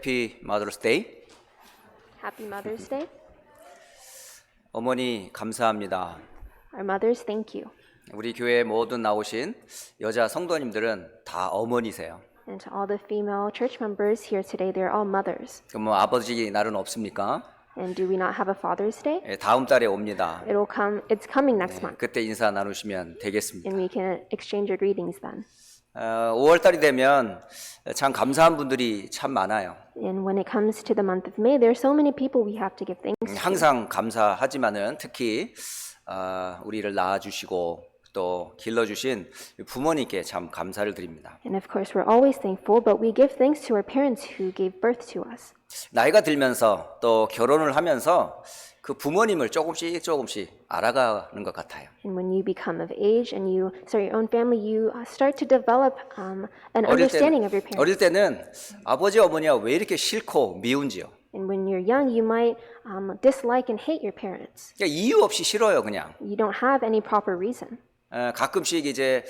Happy Mother's Day. Happy Mother's Day. 어머니 감사합니다. Our mothers, thank you. 우리 교회 모든 나오신 여자 성도님들은 다 어머니세요. And to all the female church members here today, they're all mothers. 그럼 뭐 아버지 날은 없습니까? And do we not have a Father's Day? 예, 다음 달에 옵니다. It's coming next month. 그때 인사 나누시면 되겠습니다. And we can exchange your greetings then. 5월 달이 되면 참 감사한 분들이 참 많아요. And when it comes to the month of May, there are so many people we have to give thanks to. 항상 감사하지만은 특히 우리를 낳아주시고 또 길러주신 부모님께 참 감사를 드립니다. And of course, we're always thankful, but we give thanks to our parents who gave birth to us. 나이가 들면서 또 결혼을 하면서 그 부모님을 조금씩 알아가는 것 같아요. And when you become of age and you start your own family, you start to develop an understanding of your parents. 어릴 때는 아버지 어머니가 왜 이렇게 싫고 미운지요. And when you're young, you might dislike and hate your parents. 그러니까 이유 없이 싫어요, 그냥. You don't have any proper reason. 가끔씩 이제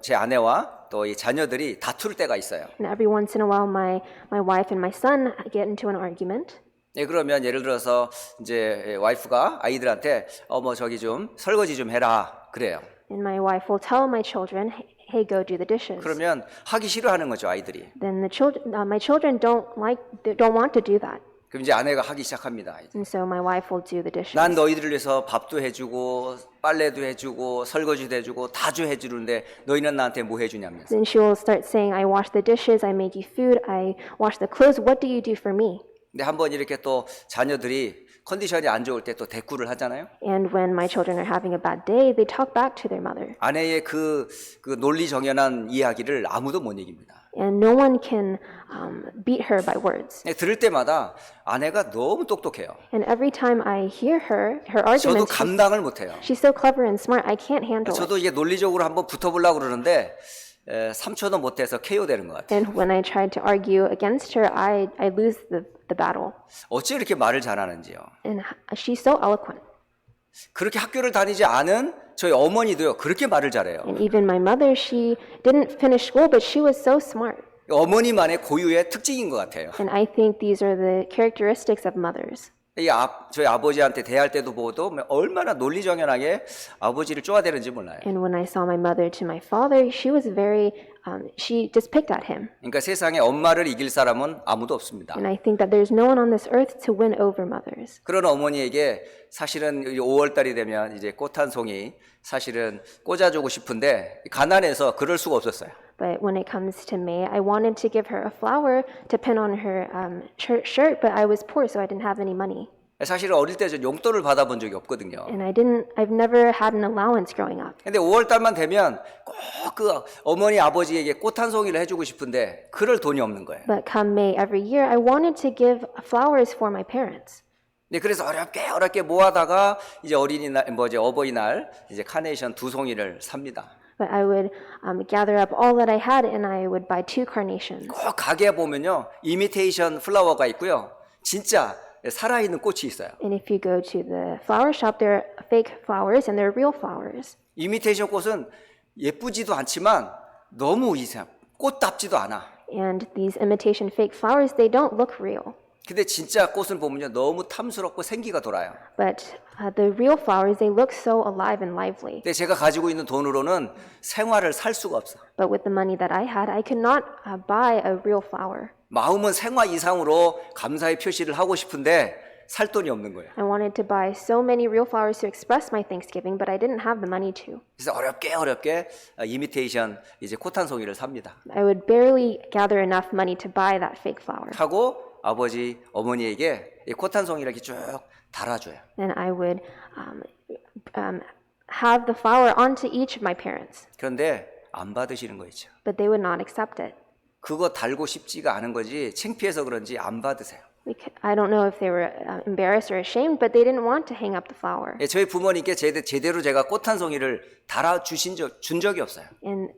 제 아내와 또 이 자녀들이 다툴 때가 있어요. And every once in a while, my wife and my son get into an argument. 예, 그러면 예를 들어서 이제 와이프가 아이들한테 뭐 저기 좀 설거지 좀 해라 그래요. And my wife will tell my children, "Hey, go do the dishes." 그러면 하기 싫어하는 거죠, 아이들이. Then my children don't want to do that. 그럼 이제 아내가 하기 시작합니다. And so my wife will do the dishes. 난 너희들을 위해서 밥도 해주고 빨래도 해주고 설거지도 해주고 다 해주는데 너희는 나한테 뭐 해주냐면서. Then she will start saying, "I wash the dishes, I make you food, I wash the clothes. What do you do for me?" 근데 한번 이렇게 또 자녀들이 컨디션이 안 좋을 때 또 대꾸를 하잖아요. And when my children are having a bad day, they talk back to their mother. 아내의 그 논리정연한 이야기를 아무도 못 이깁니다. And no one can beat her by words. 들을 때마다 아내가 너무 똑똑해요. And every time I hear her 저도 arguments, 감당을 못해요. she's so clever and smart, I can't handle it. 저도 이게 논리적으로 한번 붙어보려고 그러는데 3초도 못해서 KO 되는 것 같아요. And when I tried to argue against her, I lose the battle. 어찌 이렇게 말을 잘하는지요. And she's so eloquent. 그렇게 학교를 다니지 않은 저희 어머니도요. 그렇게 말을 잘해요. And even my mother, she didn't finish school, but she was so smart. 어머니만의 고유의 특징인 것 같아요. And I think these are the characteristics of mothers. 저희 아버지한테 대할 때도 보도 얼마나 논리정연하게 아버지를 쪼아대는지 몰라요. And when I saw my mother to my father, she was she just picked at him. 그러니까 세상에 엄마를 이길 사람은 아무도 없습니다. And I think that there's no one on this earth to win over mothers. 그런 어머니에게 사실은 5월 달이 되면 이제 꽃 한 송이 사실은 꽂아주고 싶은데 가난해서 그럴 수가 없었어요. But when it comes to May, I wanted to give her a flower to pin on her shirt, but I was poor, so I didn't have any money. 사실은 어릴 때 저 용돈을 받아본 적이 없거든요. And I've never had an allowance growing up. 근데 5월 달만 되면 꼭 그 어머니 아버지에게 꽃 한 송이를 해주고 싶은데 그럴 돈이 없는 거예요. But come May every year, I wanted to give flowers for my parents. 네, 그래서 어렵게 모아다가 이제 어버이날 이제 카네이션 2송이를 삽니다. But I would gather up all that I had, and I would buy 2 carnations. 꼭 가게에 보면요, 이미테이션 플라워가 있고요, 진짜 살아있는 꽃이 있어요. And if you go to the flower shop, there are fake flowers and there are real flowers. 이미테이션 꽃은 예쁘지도 않지만 너무 꽃답지도 않아. And these imitation fake flowers, they don't look real. 근데 진짜 꽃을 보면요, 너무 탐스럽고 생기가 돌아요. But the real flowers, they look so alive and lively. 근데 제가 가지고 있는 돈으로는 생활을 살 수가 없어. But with the money that I had, I could not buy a real flower. 마음은 생활 이상으로 감사의 표시를 하고 싶은데 살 돈이 없는 거예요. I wanted to buy so many real flowers to express my thanksgiving, but I didn't have the money to. 그래서 어렵게 이미테이션 이제 꽃 한 송이를 삽니다. I would barely gather enough money to buy that fake flower. 하고 아버지 어머니에게 이 꽃 한 송이를 이렇게 쭉 달아줘요. And I would have the flower onto each of my parents. 그런데 안 받으시는 거 있죠. But they would not accept it. 그거 달고 싶지가 않은 거지 창피해서 그런지 안 받으세요. I don't know if they were embarrassed or ashamed, but they didn't want to hang up the flower. 예, 저희 부모님께 제대로 제가 꽃 한 송이를 준 적이 없어요. And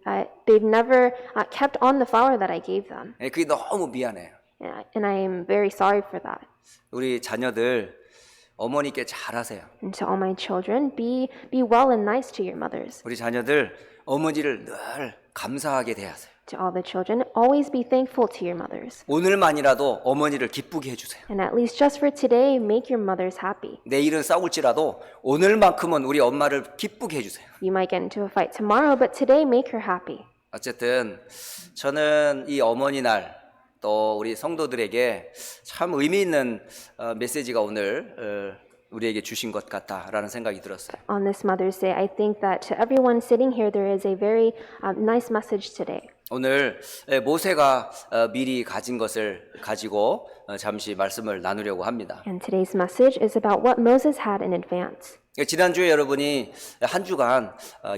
they've never kept on the flower that I gave them. 예, 그게 너무 미안해요. And I am very sorry for that. 우리 자녀들 어머니께 잘하세요. And to all my children, be well and nice to your mothers. 우리 자녀들 어머니를 늘 감사하게 대하세요. To all the children, always be thankful to your mothers. 오늘만이라도 어머니를 기쁘게 해주세요. And at least just for today, make your mothers happy. 내일은 싸울지라도 오늘만큼은 우리 엄마를 기쁘게 해주세요. You might get into a fight tomorrow, but today make her happy. 어쨌든 저는 이 어머니 날 또 우리 성도들에게 참 의미 있는 메시지가 오늘 우리에게 주신 것 같다라는 생각이 들었어요. On this Mother's Day, I think that to everyone sitting here, there is a very nice message today. 오늘 모세가 미리 가진 것을 가지고 잠시 말씀을 나누려고 합니다. And today's message is about what Moses had in advance. 지난주에 여러분이 한 주간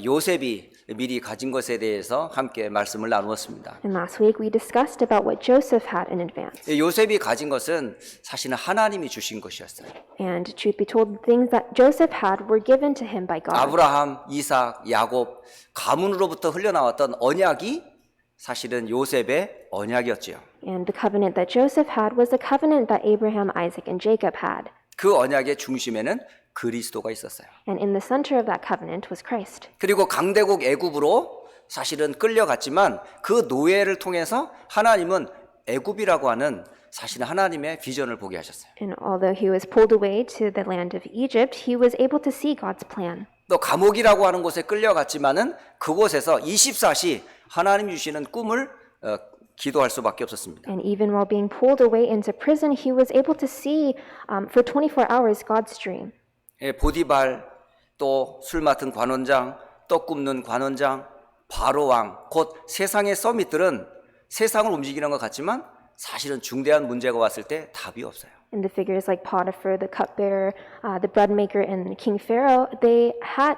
요셉이 미리 가진 것에 대해서 함께 말씀을 나누었습니다. And last week we discussed about what Joseph had in advance. 요셉이 가진 것은 사실은 하나님이 주신 것이었어요. And truth be told, the things that Joseph had were given to him by God. 아브라함, 이삭, 야곱 가문으로부터 흘러나왔던 언약이 사실은 요셉의 언약이었지요. And the covenant that Joseph had was the covenant that Abraham, Isaac, and Jacob had. 그 언약의 중심에는 그리스도가 있었어요. And in the center of that covenant was Christ. 그리고 강대국 애굽으로 사실은 끌려갔지만 그 노예를 통해서 하나님은 애굽이라고 하는 사실은 하나님의 비전을 보게 하셨어요. And although he was pulled away to the land of Egypt, he was able to see God's plan. 또 감옥이라고 하는 곳에 끌려갔지만은 그곳에서 24시 하나님 주시는 꿈을 기도할 수밖에 없었습니다. And even while being pulled away into prison, he was able to see for 24 hours God's dream. 보디발, 또 술 맡은 관원장, 떡 굽는 관원장, 바로 왕, 곧 세상의 서밋들은 세상을 움직이는 것 같지만 사실은 중대한 문제가 왔을 때 답이 없어요. And the figures like Potiphar, the cupbearer, the bread maker, and King Pharaoh, they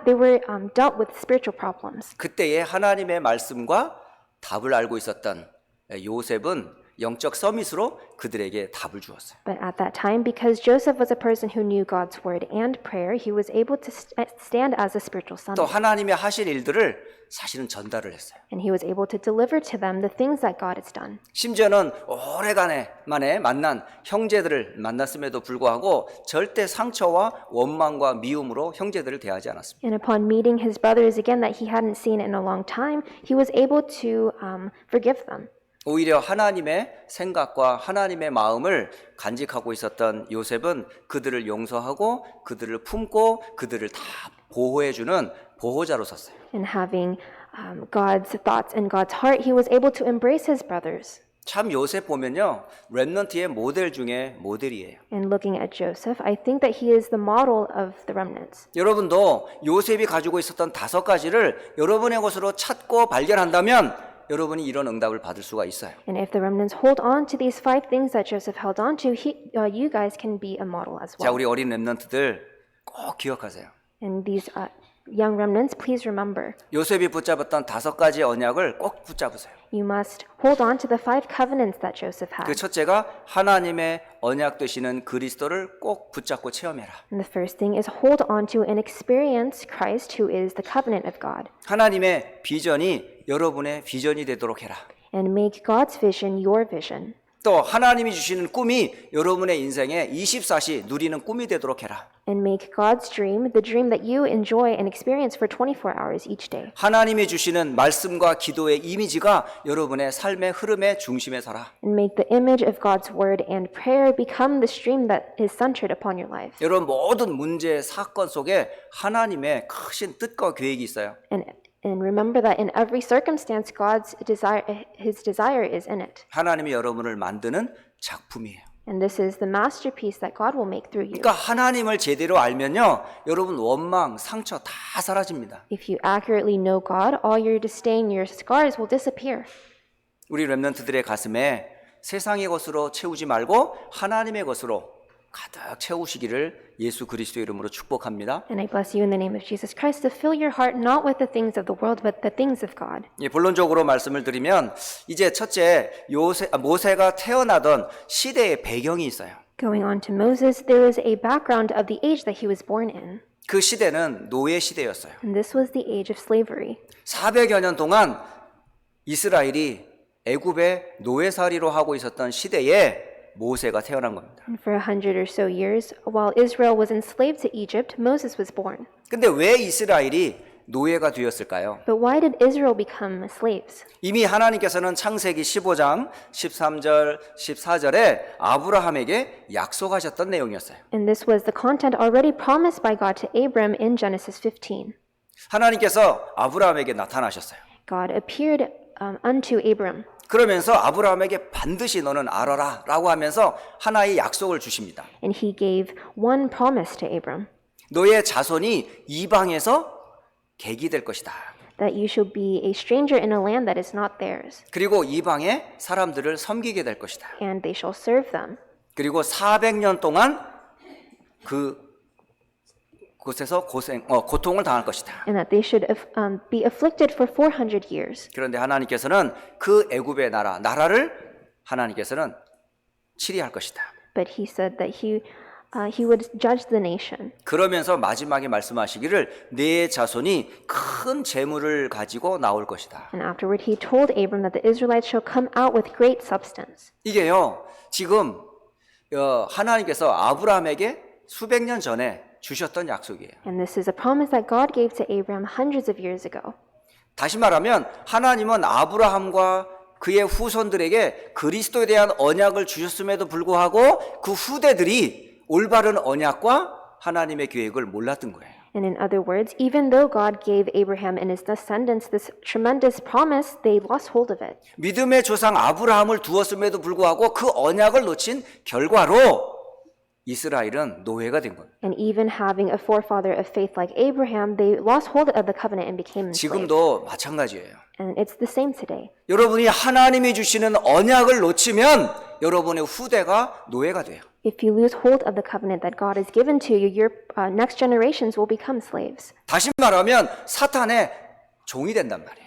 were dealt with spiritual problems. 그때에 하나님의 말씀과 답을 알고 있었던 요셉은 영적 서밋으로 그들에게 답을 주었어요. But at that time, because Joseph was a person who knew God's word and prayer, he was able to stand as a spiritual son. 또 하나님의 하실 일들을 사실은 전달을 했어요. And he was able to deliver to them the things that God has done. 심지어는 오래간에 만난 형제들을 만났음에도 불구하고 절대 상처와 원망과 미움으로 형제들을 대하지 않았습니다. And upon meeting his brothers again that he hadn't seen in a long time, he was able to forgive them. 오히려 하나님의 생각과 하나님의 마음을 간직하고 있었던 요셉은 그들을 용서하고 그들을 품고 그들을 다 보호해주는 보호자로 섰어요. And having God's thoughts and God's heart, he was able to embrace his brothers. 참 요셉 보면요, 렘넌트의 모델 중에 모델이에요. And looking at Joseph, I think that he is the model of the remnants. 여러분도 요셉이 가지고 있었던 5가지를 여러분의 것으로 찾고 발견한다면 여러분이 이런 응답을 받을 수가 있어요. And if the remnants hold on to these 5 things that Joseph held on to, you guys can be a model as 자, well. 우리 어린 렘넌트들 꼭 기억하세요. And these young remnants, please remember, 요셉이 붙잡았던 5가지 언약을 꼭 붙잡으세요. you must hold on to the 5 covenants that Joseph 그 had. 첫째가 하나님의 언약 되시는 그리스도를 꼭 붙잡고 체험해라. And the first thing is hold on to and experience Christ, who is the covenant of God. 하나님의 비전이 여러분의 비전이 되도록 해라. And make God's vision your vision. 또 하나님이 주시는 꿈이 여러분의 인생에 24시 누리는 꿈이 되도록 해라. And make God's dream the dream that you enjoy and experience for 24 hours each day. 하나님이 주시는 말씀과 기도의 이미지가 여러분의 삶의 흐름의 중심에 서라. And make the image of God's word and prayer become the stream that is centered upon your life. 여러분 모든 문제, 사건 속에 하나님의 크신 뜻과 계획이 있어요. And remember that in every circumstance, His desire is in it. 하나님이 여러분을 만드는 작품이에요. And this is the masterpiece that God will make through you. 그러니까 하나님을 제대로 알면요, 여러분 원망, 상처 다 사라집니다. If you accurately know God, all your disdain, your scars will disappear. 우리 렘넌트들의 가슴에 세상의 것으로 채우지 말고 하나님의 것으로 가득 채우시기를 예수 그리스도의 이름으로 축복합니다. And I bless you in the name of Jesus Christ to fill your heart not with the things of the world, but the things of God. 예, 본론적으로 말씀을 드리면 이제 첫째 모세가 태어나던 시대의 배경이 있어요. Going on to Moses, there is a background of the age that he was born in. 그 시대는 노예 시대였어요. And this was the age of slavery. 400여 년 동안 이스라엘이 애굽의 노예살이로 하고 있었던 시대에 모세가 태어난 겁니다. And for 100 or so years, while Israel was enslaved to Egypt, Moses was born. 근데 왜 이스라엘이 노예가 되었을까요? But why did Israel become slaves? 이미 하나님께서는 창세기 15장 13절 14절에 아브라함에게 약속하셨던 내용이었어요. And this was the content already promised by God to Abram in Genesis 15. 하나님께서 아브라함에게 나타나셨어요. God appeared unto Abram. 그러면서 아브라함에게 반드시 너는 알아라 라고 하면서 하나의 약속을 주십니다. And he gave one promise to Abram, 너의 자손이 이방에서 객이 될 것이다. that you shall be a stranger in a land that is not theirs, 그리고 이방의 사람들을 섬기게 될 것이다. and they shall serve them. 그리고 400년 동안 그곳에서 고통을 당할 것이다. And that they should be afflicted for 400 years. 그런데 하나님께서는 그 애굽의 나라를 하나님께서는 치리할 것이다. But he said that he would judge the nation. 그러면서 마지막에 말씀하시기를 내 자손이 큰 재물을 가지고 나올 것이다. And afterward he told Abram that the Israelites shall come out with great substance. 이게요, 지금 하나님께서 아브라함에게 수백 년 전에 주셨던 약속이에요. And this is a promise that God gave to Abram hundreds of years ago. 다시 말하면 하나님은 아브라함과 그의 후손들에게 그리스도에 대한 언약을 주셨음에도 불구하고 그 후대들이 올바른 언약과 하나님의 계획을 몰랐던 거예요. And in other words, even though God gave Abraham and his descendants this tremendous promise, they lost hold of it. 믿음의 조상 아브라함을 두었음에도 불구하고 그 언약을 놓친 결과로 이스라엘은 노예가 된 거예요. And even having a forefather of faith like Abraham, they lost hold of the covenant and became enslaved. 지금도 마찬가지예요. And it's the same today. 여러분이 하나님이 주시는 언약을 놓치면 여러분의 후대가 노예가 돼요. If you lose hold of the covenant that God has given to you, your next generations will become slaves. 다시 말하면 사탄의 종이 된단 말이에요.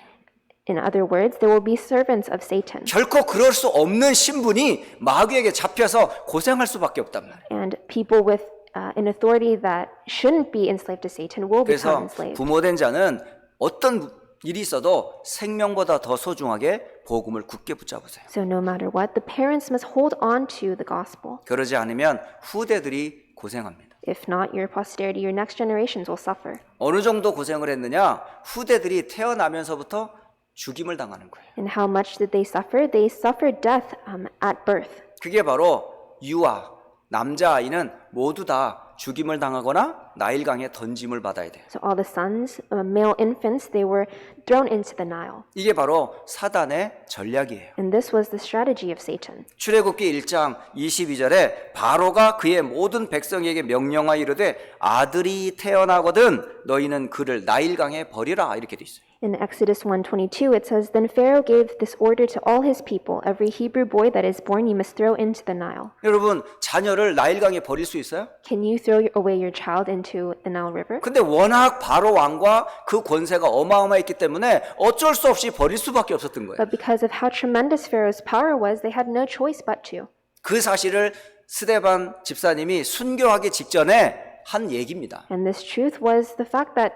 In other words, they will be servants of Satan. 결코 그럴 수 없는 신분이 마귀에게 잡혀서 고생할 수밖에 없단 말이에요. And people with an authority that shouldn't be enslaved to Satan will become 그래서 enslaved. 부모된 자는 어떤 일이 있어도 생명보다 더 소중하게 복음을 굳게 붙잡으세요. So no matter what, the parents must hold on to the gospel. 그러지 않으면 후대들이 고생합니다. If not, your posterity, your next generations will suffer. 어느 정도 고생을 했느냐? 후대들이 태어나면서부터 죽임을 당하는 거예요. And how much did they suffer? They suffered death at birth. 그게 바로 유아, 남자아이는 모두 다 죽임을 당하거나 나일강에 던짐을 받아야 돼요. So all the sons, male infants, they were thrown into the Nile. 이게 바로 사단의 전략이에요. And this was the strategy of Satan. 출애굽기 1장 22절에 바로가 그의 모든 백성에게 명령하여 이르되 아들이 태어나거든 너희는 그를 나일강에 버리라 이렇게 돼 있어요. In Exodus 1:22, it says, Then Pharaoh gave this order to all his people, every Hebrew boy that is born you must throw into the Nile. 여러분 자녀를 나일강에 버릴 수 있어요? Can you throw away your child into the Nile River? 근데 워낙 바로 왕과 그 권세가 어마어마했기 때문에 어쩔 수 없이 버릴 수밖에 없었던 거예요. But because of how tremendous Pharaoh's power was, they had no choice but to. 그 사실을 스데반 집사님이 순교하기 직전에 한 얘기입니다. And this truth was the fact that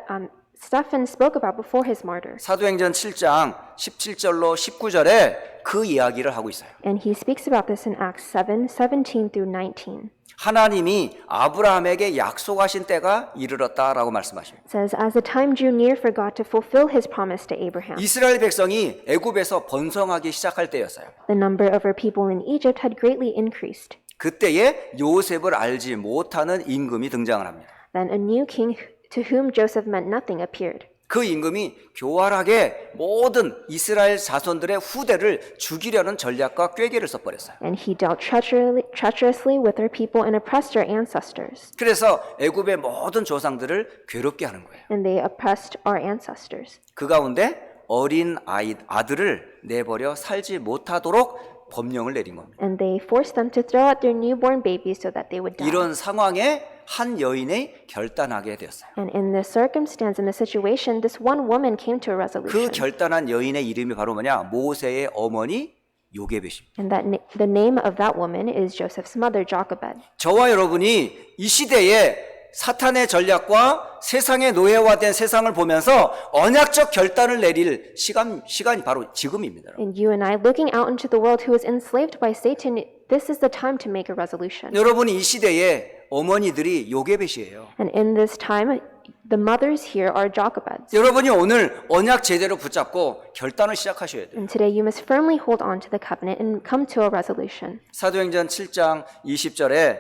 Stephen spoke about before his martyr. 사도행전 7장 17절로 19절에 그 이야기를 하고 있어요. And he speaks about this in Acts 7:17 through 19. 하나님이 아브라함에게 약속하신 때가 이르렀다라고 말씀하십니다. It says, As the time drew near for God to fulfill his promise to Abraham, 이스라엘 백성이 애굽에서 번성하기 시작할 때였어요. the number of our people in Egypt had greatly increased. 그때에 요셉을 알지 못하는 임금이 등장을 합니다. Then a new king to whom Joseph meant nothing appeared. 그 임금이 교활하게 모든 이스라엘 자손들의 후대를 죽이려는 전략과 꾀계를 써버렸어요. And he dealt treacherously with our people and oppressed our ancestors. 그래서 애굽의 모든 조상들을 괴롭게 하는 거예요. And they oppressed our ancestors. 그 가운데 어린 아들을 내버려 살지 못하도록 법령을 내린 겁니다. And they forced them to throw out their newborn babies so that they would die. 이런 상황에 한 여인이 결단하게 되었어요. And in this circumstance, in this situation, this one woman came to a 그 resolution. 결단한 여인의 이름이 바로 뭐냐? 모세의 어머니 요게벳입니다. And the name of that woman is Joseph's mother, Jochebed. 저와 여러분이 이 시대에 사탄의 전략과 세상의 노예화된 세상을 보면서 언약적 결단을 내릴 시간이 바로 지금입니다. And you and I, looking out into the world who is enslaved by Satan, this is the time to make a resolution. 여러분이 이 시대에 어머니들이 요게벳이에요. And in this time, the mothers here are Jochebeds. 여러분이 오늘 언약 제대로 붙잡고 결단을 시작하셔야 돼요. And today you must firmly hold on to the covenant and come to a resolution. 사도행전 7장 20절에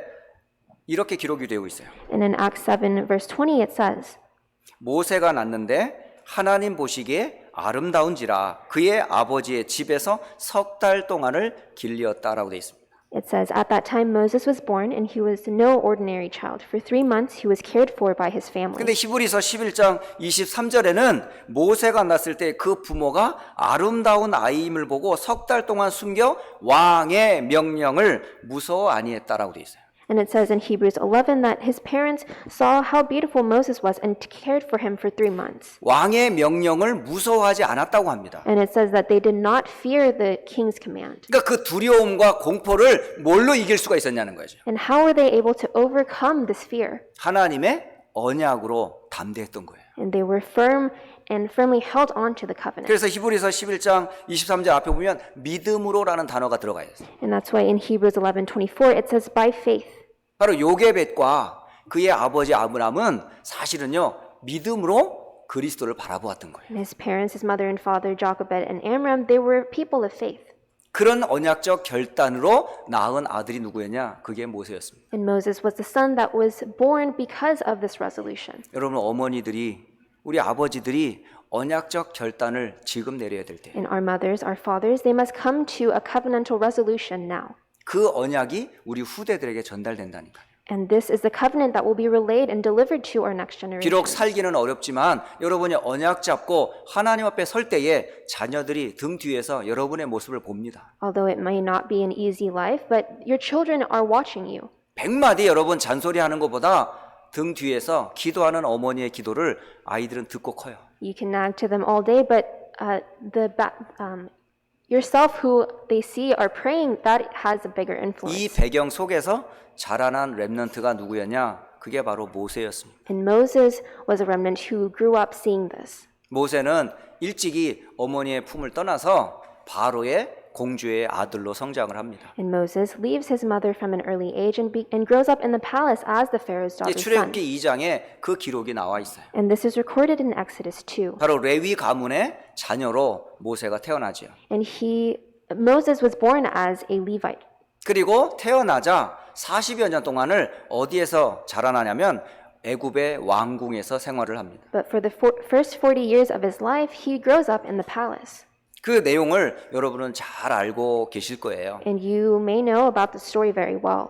이렇게 기록이 되고 있어요. And in Acts 7 verse 20 it says, 모세가 낳는데 하나님 보시기에 아름다운지라 그의 아버지의 집에서 석 달 동안을 길리었다라고 되어 있습니다. it says, At that time Moses was born, and he was no ordinary child. For 3 months he was cared for by his family. 근데 히브리서 11장 23절에는 모세가 낳았을 때 그 부모가 아름다운 아이임을 보고 석 달 동안 숨겨 왕의 명령을 무서워 아니했다라고 되어 있어요. And it says in Hebrews 11 that his parents saw how beautiful Moses was and cared for him for 3 months. 왕의 명령을 무서워하지 않았다고 합니다. And it says that they did not fear the king's command. 그러니까 그 두려움과 공포를 뭘로 이길 수가 있었냐는 거죠. And how were they able to overcome this fear? 하나님의 언약으로 담대했던 거예요. And they were firm and firmly held on to the covenant. 그래서 히브리서 11장 23절 앞에 보면 믿음으로라는 단어가 들어가 있어요. And that's why in Hebrews 11:24 it says by faith. 바로 요게벳과 그의 아버지 아브람은 사실은요 믿음으로 그리스도를 바라보았던 거예요. And his parents, his mother and father, Jochebed and Amram, they were people of faith. 그런 언약적 결단으로 낳은 아들이 누구였냐? 그게 모세였습니다. And Moses was the son that was born because of this resolution. 여러분 어머니들이 우리 아버지들이 언약적 결단을 지금 내려야 될 때, And our mothers, our fathers, they must come to a covenantal resolution now. 그 언약이 우리 후대들에게 전달된다니까요. And this is the covenant that will be relayed and delivered to our next generation. 비록 살기는 어렵지만 여러분이 언약 잡고 하나님 앞에 설 때에 자녀들이 등 뒤에서 여러분의 모습을 봅니다. Although it may not be an easy life, but your children are watching you. 100마디 여러분 잔소리하는 것보다 등 뒤에서 기도하는 어머니의 기도를 아이들은 듣고 커요. You can nag to them all day, but yourself who they see are praying, that has a bigger 이 influence. 배경 속에서 자라난 렘넌트가 누구였냐? 그게 바로 모세였습니다. And Moses was a remnant who grew up seeing this. 모세는 일찍이 어머니의 품을 떠나서 바로의 공주의 아들로 성장을 합니다. And Moses leaves his mother from an early age and grows up in the palace as the Pharaoh's 이제 daughter's son. 출애굽기 2장에 그 기록이 나와 있어요. And this is recorded in Exodus 2. 바로 레위 가문의 자녀로 모세가 태어나지요. And Moses was born as a Levite. 그리고 태어나자 40여 년 동안을 어디에서 자라나냐면 애굽의 왕궁에서 생활을 합니다. But for the first 40 years of his life, he grows up in the palace. 그 내용을 여러분은 잘 알고 계실 거예요. And you may know about the story very well.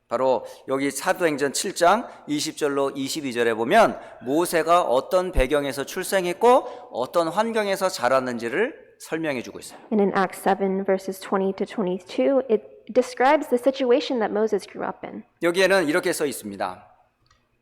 바로 여기 사도행전 7장 20절로 22절에 보면 모세가 어떤 배경에서 출생했고 어떤 환경에서 자랐는지를 설명해 주고 있어요. And in Acts 7 verses 20 to 22, it describes the situation that Moses grew up in. 여기에는 이렇게 써 있습니다.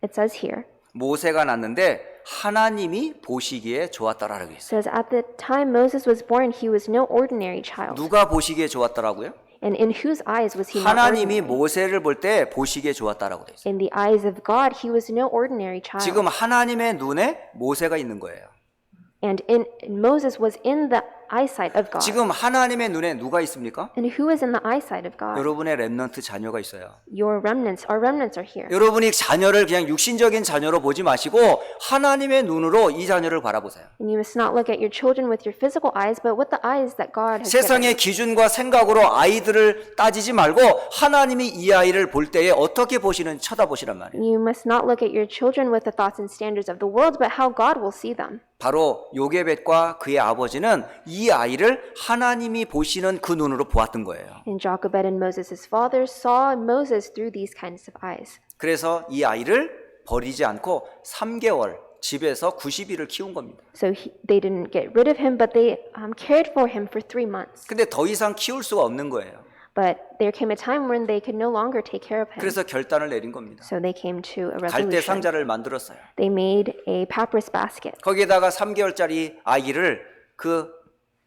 It says here, 모세가 낳는데 하나님이 보시기에 좋았다라고 it 있어요. says, At the time Moses was born, he was no ordinary child. 누가 보시기에 좋았다라고요? And in whose eyes was he not 하나님이 ordinary? 모세를 볼 때 보시기에 좋았다라고 돼 있어요. In the eyes of God, he was no ordinary child. 지금 하나님의 눈에 모세가 있는 거예요. And Moses was in the eyesight of God. 지금 하나님의 눈에 누가 있습니까? And who is in the eyesight of God? 여러분의 렘넌트 자녀가 있어요. Your remnants, our remnants are here. 여러분이 자녀를 그냥 육신적인 자녀로 보지 마시고 하나님의 눈으로 이 자녀를 바라보세요. And you must not look at your children with your physical eyes, but with the eyes that God has given. 세상의 기준과 생각으로 아이들을 따지지 말고 하나님이 이 아이를 볼 때에 어떻게 보시는지 쳐다보시란 말이에요. You must not look at your children with the thoughts and standards of the world, but how God will see them. 바로 요게벳과 그의 아버지는 이 아이를 하나님이 보시는 그 눈으로 보았던 거예요. And Jochebed and Moses' father saw Moses through these kinds of eyes. 그래서 이 아이를 버리지 않고 3개월 집에서 90일을 키운 겁니다. So they didn't get rid of him, but they cared for him for 3 months. 근데 더 이상 키울 수가 없는 거예요. But there came a time when they could no longer take care of him. 그래서 결단을 내린 겁니다. So they came to a 갈대 resolution. 상자를 만들었어요. They made a papyrus basket. 거기에다가 3개월짜리 아이를 그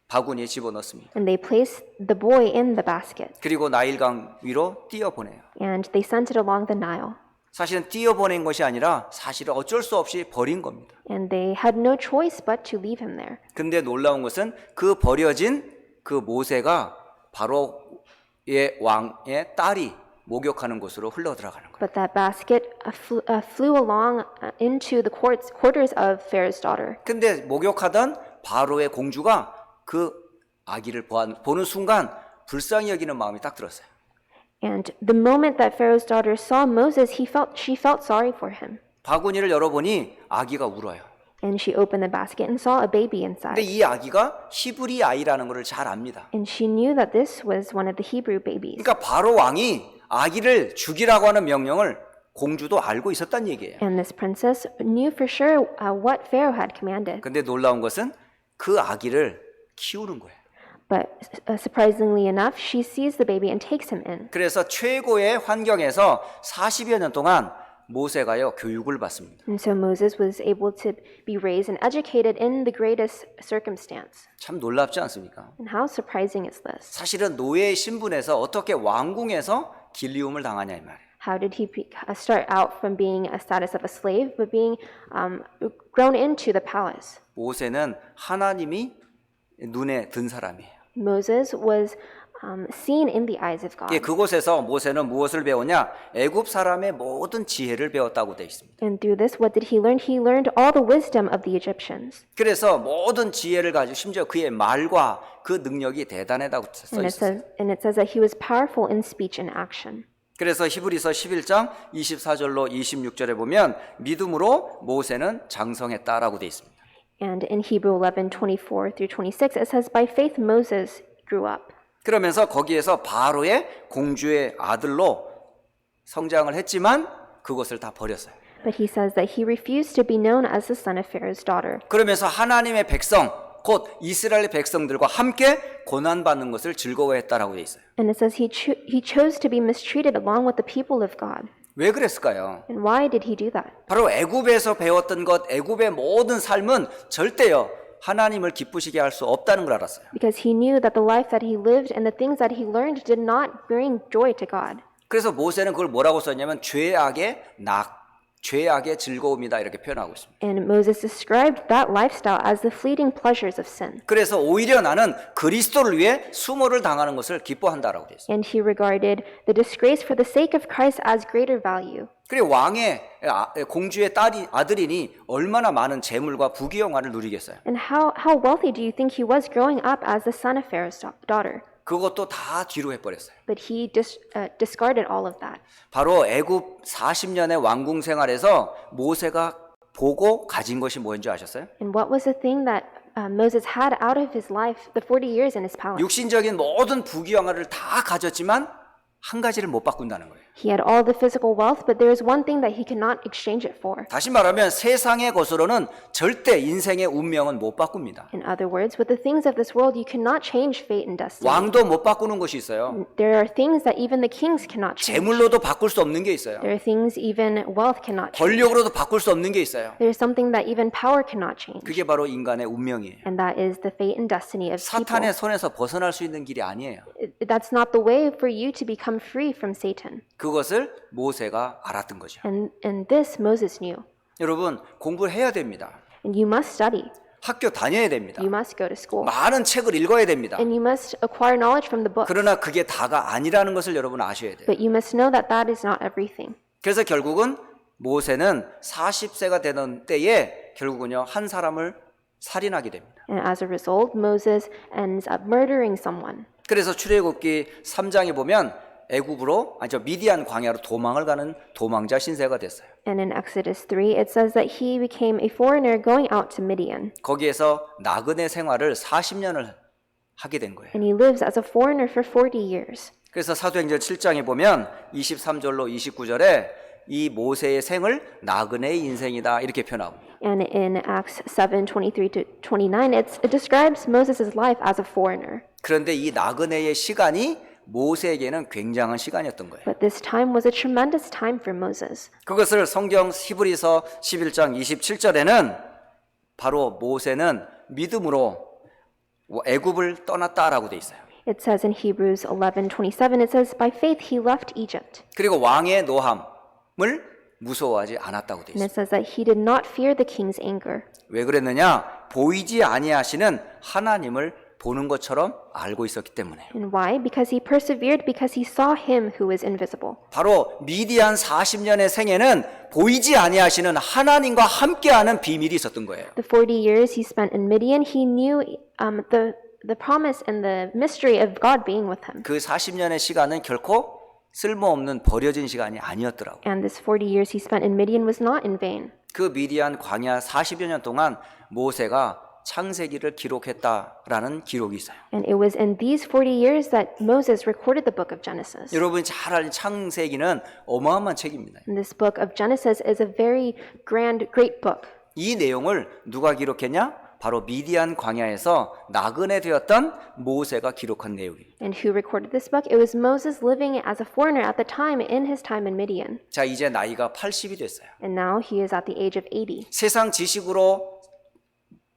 바구니에 집어넣습니다. And they placed the boy in the basket. 그리고 나일강 위로 띄어보내요. And they sent it along the Nile. 사실은 띄어보낸 것이 아니라 사실은 어쩔 수 없이 버린 겁니다. And they had no choice but to leave him there. 근데 놀라운 것은 그 버려진 그 모세가 바로 왕의 딸이 목욕하는 곳으로 흘러 들어가는 거예요. But that basket flew along into the quarters of Pharaoh's daughter. 근데 목욕하던 바로의 공주가 그 아기를 보는 순간 불쌍히 여기는 마음이 딱 들었어요. And the moment that Pharaoh's daughter saw Moses, she felt sorry for him. 바구니를 열어보니 아기가 울어요. And she opened the basket and saw a baby 근데 inside. 이 아기가 히브리 아이라는 것을 잘 압니다. And she knew that this was one of the Hebrew babies. 그러니까 바로 왕이 아기를 죽이라고 하는 명령을 공주도 알고 있었단 얘기예요. And this princess knew for sure what Pharaoh had commanded. 근데 놀라운 것은 그 아기를 키우는 거예요. But surprisingly enough, she sees the baby and takes him in. 그래서 최고의 환경에서 40여 년 동안 모세가요 교육을 받습니다. And so Moses was able to be raised and educated in the greatest circumstance. 참 놀랍지 않습니까? And how surprising is this? 사실은 노예의 신분에서 어떻게 왕궁에서 길리움을 당하냐 이 말이에요. How did he start out from being a status of a slave, but being grown into the palace? 모세는 하나님이 눈에 든 사람이에요. Moses was seen in the eyes of God. 그곳에서 모세는 무엇을 배우냐? 애굽 사람의 모든 지혜를 배웠다고 되어 있습니다. And through this, what did he learn? He learned all the wisdom of the Egyptians. 그래서 모든 지혜를 가지고 심지어 그의 말과 그 능력이 대단하다고 써 있어요. And it says that he was powerful in speech and action. 그래서 히브리서 11장 24절로 26절에 보면 믿음으로 모세는 장성했다라고 되어 있습니다. And in Hebrew 11:24 through 26, it says, "By faith Moses grew up." 그러면서 거기에서 바로의 공주의 아들로 성장을 했지만 그것을 다 버렸어요. But he says that he refused to be known as the son of Pharaoh's daughter. 그러면서 하나님의 백성, 곧 이스라엘 백성들과 함께 고난받는 것을 즐거워했다라고 되어 있어요. And it says he chose to be mistreated along with the people of God. 왜 그랬을까요? And why did he do that? 바로 애굽에서 배웠던 것, 애굽의 모든 삶은 절대요 하나님을 기쁘시게 할 수 없다는 걸 알았어요. Because he knew that the life that he lived and the things that he learned did not bring joy to God. 그래서 모세는 그걸 뭐라고 썼냐면 죄악의 죄악의 즐거움이다 이렇게 표현하고 있습니다. And Moses described that lifestyle as the fleeting pleasures of sin. 그래서 오히려 나는 그리스도를 위해 수모를 당하는 것을 기뻐한다라고 되어 있어요. And he regarded the disgrace for the sake of Christ as greater value. 그리고 왕의 공주의 아들이니 얼마나 많은 재물과 부귀영화를 누리겠어요. And how wealthy do you think he was growing up as the son of Pharaoh's daughter? 그것도 다 뒤로 해버렸어요. But he discarded all of that. 바로 애굽 40년의 왕궁 생활에서 모세가 보고 가진 것이 뭐인지 아셨어요? And what was the thing that Moses had out of his life, the 40 years in his palace? 육신적인 모든 부귀영화를 다 가졌지만 한 가지를 못 바꾼다는 거예요. He had all the physical wealth, but there is one thing that he cannot exchange it for. 다시 말하면 세상의 것으로는 절대 인생의 운명은 못 바꿉니다. In other words, with the things of this world, you cannot change fate and destiny. 왕도 못 바꾸는 것이 있어요. There are things that even the kings cannot change. 재물로도 바꿀 수 없는 게 있어요. There are things even wealth cannot change. 권력으로도 바꿀 수 없는 게 있어요. There is something that even power cannot change. 그게 바로 인간의 운명이에요. And that is the fate and destiny of people. 사탄의 손에서 벗어날 수 있는 길이 아니에요. That's not the way for you to become free from Satan. 그것을 모세가 알았던 거죠. And this Moses knew. 여러분 공부를 해야 됩니다. And you must study. 학교 다녀야 됩니다. You must go to school. 많은 책을 읽어야 됩니다. And you must acquire knowledge from the book. 그러나 그게 다가 아니라는 것을 여러분 아셔야 돼요. But you must know that that is not everything. 그래서 결국은 모세는 40세가 되는 때에 결국은요 한 사람을 살인하게 됩니다. And as a result, Moses ends up murdering someone. 그래서 출애굽기 3장에 보면 미디안 광야로 도망을 가는 도망자 신세가 됐어요. And in Exodus 3, it says that he became a foreigner going out to Midian. 거기에서 나그네 생활을 40년을 하게 된 거예요. And he lives as a foreigner for 40 years. 그래서 사도행전 7장에 보면 23절로 29절에 이 모세의 생을 나그네의 인생이다 이렇게 표현하고. And in Acts 7:23 to 29, it describes Moses' life as a foreigner. 그런데 이 나그네의 시간이 모세에게는 굉장한 시간이었던 거예요. But this time was a tremendous time for Moses. 그것을 성경 히브리서 11장 27절에는 바로 모세는 믿음으로 애굽을 떠났다라고 돼 있어요. It says in Hebrews 11:27, it says, "By faith he left Egypt." 그리고 왕의 노함을 무서워하지 않았다고 돼 And 있어요. it says that he did not fear the king's anger. 왜 그랬느냐? 보이지 아니하시는 하나님을 보는 것처럼 알고 있었기 때문에. And why? Because he persevered, because he saw him who is invisible. 바로 미디안 40년의 생애는 보이지 아니하시는 하나님과 함께하는 비밀이 있었던 거예요. The 40 years he spent in Midian, he knew the promise and the mystery of God being with him. 그 40년의 시간은 결코 쓸모없는 버려진 시간이 아니었더라고요. And this 40 years he spent in Midian was not in vain. 그 미디안 광야 40여 년 동안 모세가 창세기를 기록했다라는 기록이 있어요. And it was in these 40 years that Moses recorded the book of Genesis. 여러분이 잘 아는 창세기는 어마어마한 책입니다. And this book of Genesis is a very grand, great book. 이 내용을 누가 기록했냐? 바로 미디안 광야에서 나그네 되었던 모세가 기록한 내용이에요. And who recorded this book? It was Moses living as a foreigner at the time in his time in Midian. 자, 이제 나이가 80이 됐어요. And now he is at the age of 80. 세상 지식으로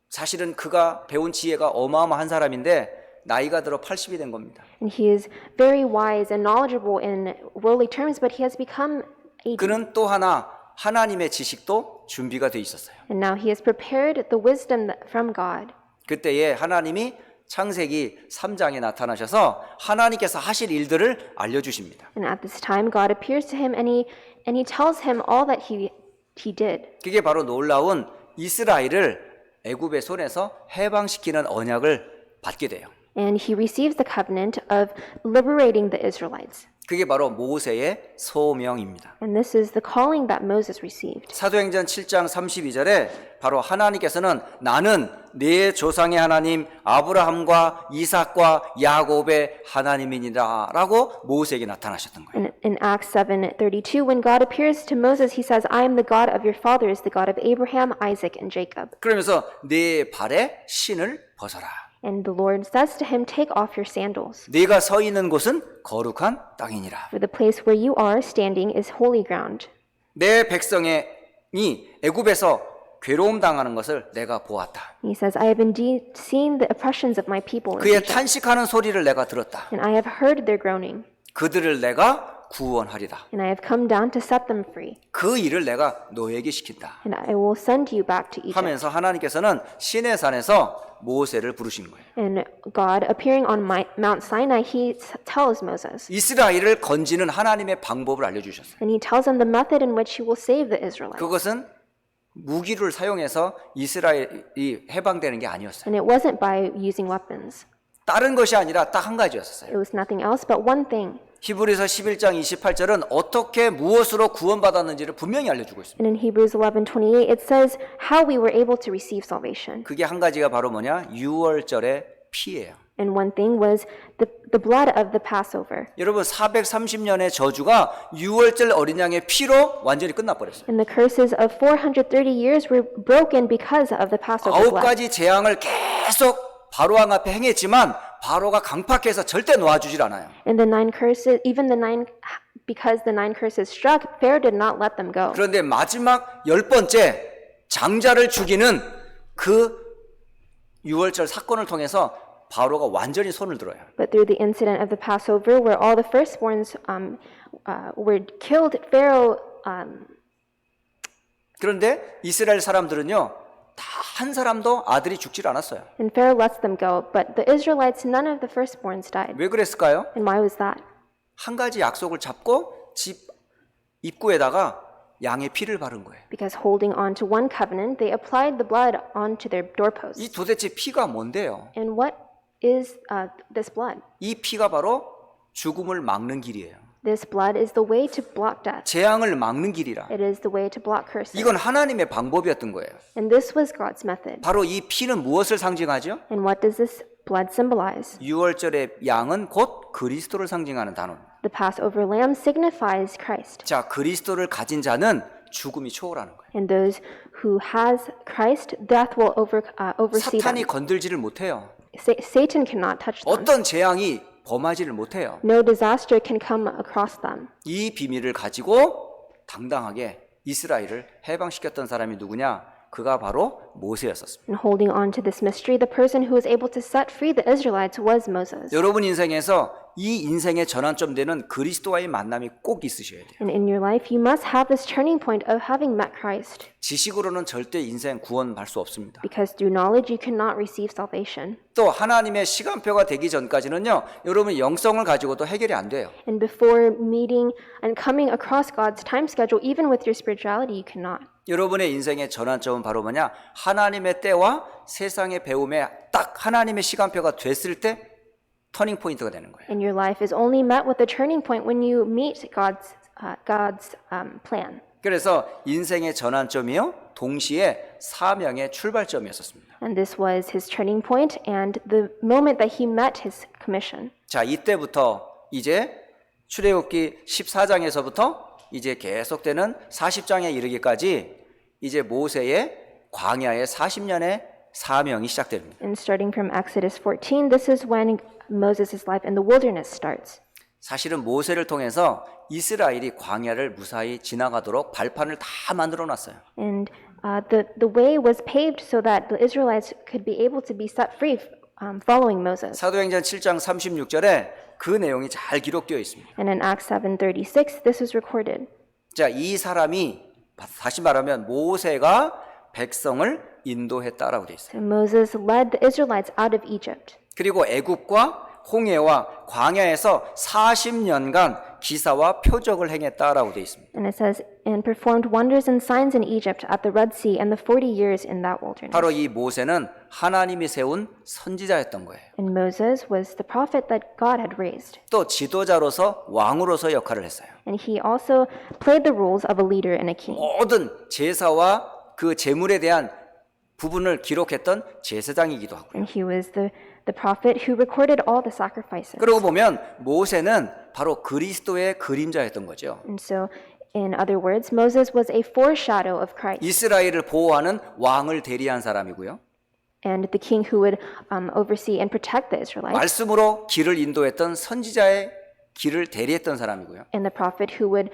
사실은 그가 배운 지혜가 어마어마한 사람인데 나이가 들어 80이 된 겁니다. And he is very wise and knowledgeable in worldly terms, but he has become 80. 그는 또 하나 하나님의 지식도 준비가 돼 있었어요. And now he has prepared the wisdom from God. 그때에 하나님이 창세기 3장에 나타나셔서 하나님께서 하실 일들을 알려주십니다. And at this time, God appears to him and he tells him all that he did. 그게 바로 놀라운 이스라엘을 애굽의 손에서 해방시키는 언약을 받게 돼요. And he receives the covenant of liberating the Israelites. 그게 바로 모세의 소명입니다. And this is the calling that Moses received. 사도행전 7장 32절에 바로 하나님께서는 나는 네 조상의 하나님 아브라함과 이삭과 야곱의 하나님이니라 라고 모세에게 나타나셨던 거예요. In Acts 7:32, when God appears to Moses, he says, I am the God of your fathers, the God of Abraham, Isaac, and Jacob. 그러면서 네 발에 신을 벗어라. And the Lord says to him, take off your sandals, 네가 서 있는 곳은 거룩한 땅이니라. for the place where you are standing is holy ground. 내 백성이 애굽에서 괴로움 당하는 것을 내가 보았다. He says, I have indeed seen the oppressions of my people in 그의 Egypt, 탄식하는 소리를 내가 들었다. and I have heard their groaning, 그들을 내가 구원하리다. and I have come down to set them free, 그 일을 내가 너에게 시킨다. and I will send you back to Egypt. 하면서 하나님께서는 시내 산에서 모세를 부르신 거예요. And God, appearing on Mount Sinai, he tells Moses, 이스라엘을 건지는 하나님의 방법을 알려주셨어요. and he tells him the method in which he will save the Israelites. 그것은 무기를 사용해서 이스라엘이 해방되는 게 아니었어요. And it wasn't by using weapons. 다른 것이 아니라 딱 한 가지였어요. It was nothing else but one thing. 히브리서 11장 28절은 어떻게 무엇으로 구원받았는지를 분명히 알려주고 있습니다. And in Hebrews 11:28, it says how we were able to receive salvation. 그게 한 가지가 바로 뭐냐? 유월절의 피예요. And one thing was the blood of the Passover. 여러분 430년의 저주가 유월절 어린 양의 피로 완전히 끝나버렸어요. And the curses of 430 years were broken because of the Passover 아홉 blood. 가지 재앙을 계속 바로왕 앞에 행했지만 바로가 강팍해서 절대 놓아주질 않아요. And the nine curses, because the nine curses struck, Pharaoh did not let them go. 그런데 마지막 10번째 장자를 죽이는 그 유월절 사건을 통해서 바로가 완전히 손을 들어요. But through the incident of the Passover, where all the firstborns were killed, Pharaoh. 그런데 이스라엘 사람들은요, 다 한 사람도 아들이 죽질 않았어요. And Pharaoh lets them go, but the Israelites, none of the firstborns died. 왜 그랬을까요? And why was that? 한 가지 약속을 잡고 집 입구에다가 양의 피를 바른 거예요. Because holding on to one covenant, they applied the blood onto their 이 doorposts. 도대체 피가 뭔데요? And what is this blood? 이 피가 바로 죽음을 막는 길이에요. This blood is the way to block death. 재앙을 막는 길이라. It is the way to block curses. 이건 하나님의 방법이었던 거예요. And this was God's method. 바로 이 피는 무엇을 상징하죠? And what does this blood symbolize? 유월절의 양은 곧 그리스도를 상징하는 단어입니다. The Passover lamb signifies Christ. 자, 그리스도를 가진 자는 죽음이 초월하는 거예요. And those who has Christ, death will oversee 사탄이 them. 건들지를 못해요. Satan cannot touch them. 어떤 재앙이 범하지를 못해요. No disaster can come across them. 이 비밀을 가지고 당당하게 이스라엘을 해방시켰던 사람이 누구냐? 그가 바로 모세였었습니다. And holding on to this mystery, the person who was able to set free the Israelites was Moses. 여러분 인생에서 이 인생의 전환점 되는 그리스도와의 만남이 꼭 있으셔야 돼요. And in your life, you must have this turning point of having met Christ. 지식으로는 절대 인생 구원할 수 없습니다. Because through knowledge, you cannot receive salvation. 또 하나님의 시간표가 되기 전까지는요, 여러분 영성을 가지고도 해결이 안 돼요. And before meeting and coming across God's time schedule, even with your spirituality, you cannot. 여러분의 인생의 전환점은 바로 뭐냐? 하나님의 때와 세상의 배움에 딱 하나님의 시간표가 됐을 때 터닝 포인트가 되는 거예요. And your life is only met with a turning point when you meet God's plan. 그래서 인생의 전환점이요, 동시에 사명의 출발점이었습니다. And this was his turning point and the moment that he met his commission. 자, 이때부터 이제 출애굽기 14장에서부터 이제 계속되는 40장에 이르기까지 이제 모세의 광야의 40년의 사명이 시작됩니다. And starting from Exodus 14, this is when Moses' life in the wilderness starts. 사실은 모세를 통해서 이스라엘이 광야를 무사히 지나가도록 발판을 다 만들어 놨어요. And the way was paved so that the Israelites could be able to be set free following Moses. 사도행전 7장 36절에 그 내용이 잘 기록되어 있습니다. And in Acts 7:36, this is recorded. 자, 이 사람이 다시 말하면 모세가 백성을 인도했다라고 되어 있어요. And Moses led the Israelites out of Egypt. 그리고 애굽과 홍해와 광야에서 40년간 기사와 표적을 행했다라고 되어 있습니다. And it says, and performed wonders and signs in Egypt at the Red Sea and the 40 years in that wilderness. 바로 이 모세는 하나님이 세운 선지자였던 거예요. And Moses was the prophet that God had raised. 또 지도자로서 왕으로서 역할을 했어요. And he also played the roles of a leader and a king. 모든 제사와 그 제물에 대한 부분을 기록했던 제사장이기도 하고요. And he was the prophet who recorded all the sacrifices. 그러고 보면 모세는 바로 그리스도의 그림자였던 거죠. And so, in other words, Moses was a foreshadow of Christ 이스라엘을 보호하는 왕을 대리한 사람이고요. and the king who would oversee and protect the Israelites, 말씀으로 길을 인도했던 선지자의 길을 대리했던 사람이고요. and the prophet who would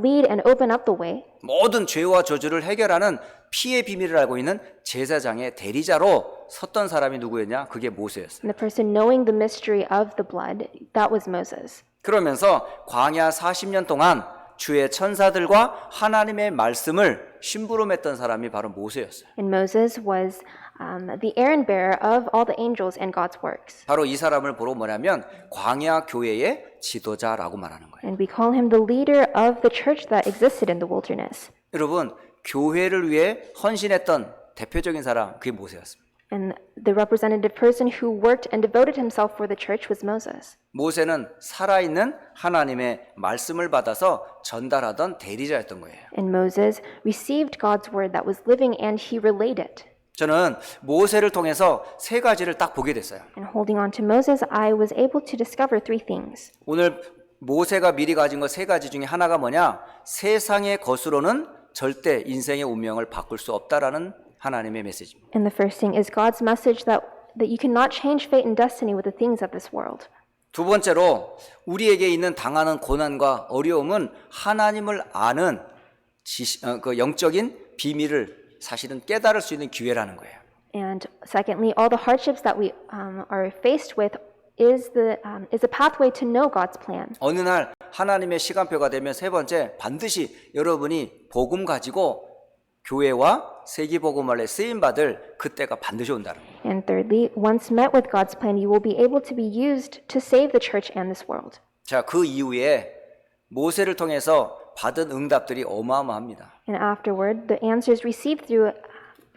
lead and open up the way. 모든 죄와 저주를 해결하는 피의 비밀을 알고 있는 제사장의 대리자로 섰던 사람이 누구였냐? 그게 모세였어요. And the person knowing the mystery of the blood, that was Moses. 그러면서 광야 40년 동안 주의 천사들과 하나님의 말씀을 심부름했던 사람이 바로 모세였어요. And Moses was the errand bearer of all the angels and God's works. 바로 이 사람을 보러 뭐냐면 광야 교회의 지도자라고 말하는 거예요. And we call him the leader of the church that existed in the wilderness. 여러분, 교회를 위해 헌신했던 대표적인 사람, 그게 모세였습니다. And the representative person who worked and devoted himself for the church was Moses. 모세는 살아있는 하나님의 말씀을 받아서 전달하던 대리자였던 거예요. And Moses received God's word that was living and he relayed it. 저는 모세를 통해서 세 가지를 딱 보게 됐어요. And holding on to Moses, I was able to discover three things. 오늘 모세가 미리 가진 것 세 가지 중에 하나가 뭐냐? 세상의 것으로는 절대 인생의 운명을 바꿀 수 없다라는 하나님의 메시지입니다. And the first thing is God's message that you cannot change fate and destiny with the things of this world. 두 번째로 우리에게 있는 당하는 고난과 어려움은 하나님을 아는 그 영적인 비밀을 사실은 깨달을 수 있는 기회라는 거예요. And secondly, all the hardships that we are faced with is a pathway to know God's plan. 어느 날 하나님의 시간표가 되면 세 번째 반드시 여러분이 복음 가지고 교회와 세계복음화에 쓰임 받을 그때가 반드시 온다는 거예요. And thirdly, once met with God's plan, you will be able to be used to save the church and this world. 자, 그 이후에 모세를 통해서 받은 응답들이 어마어마합니다. And afterward, the answers received through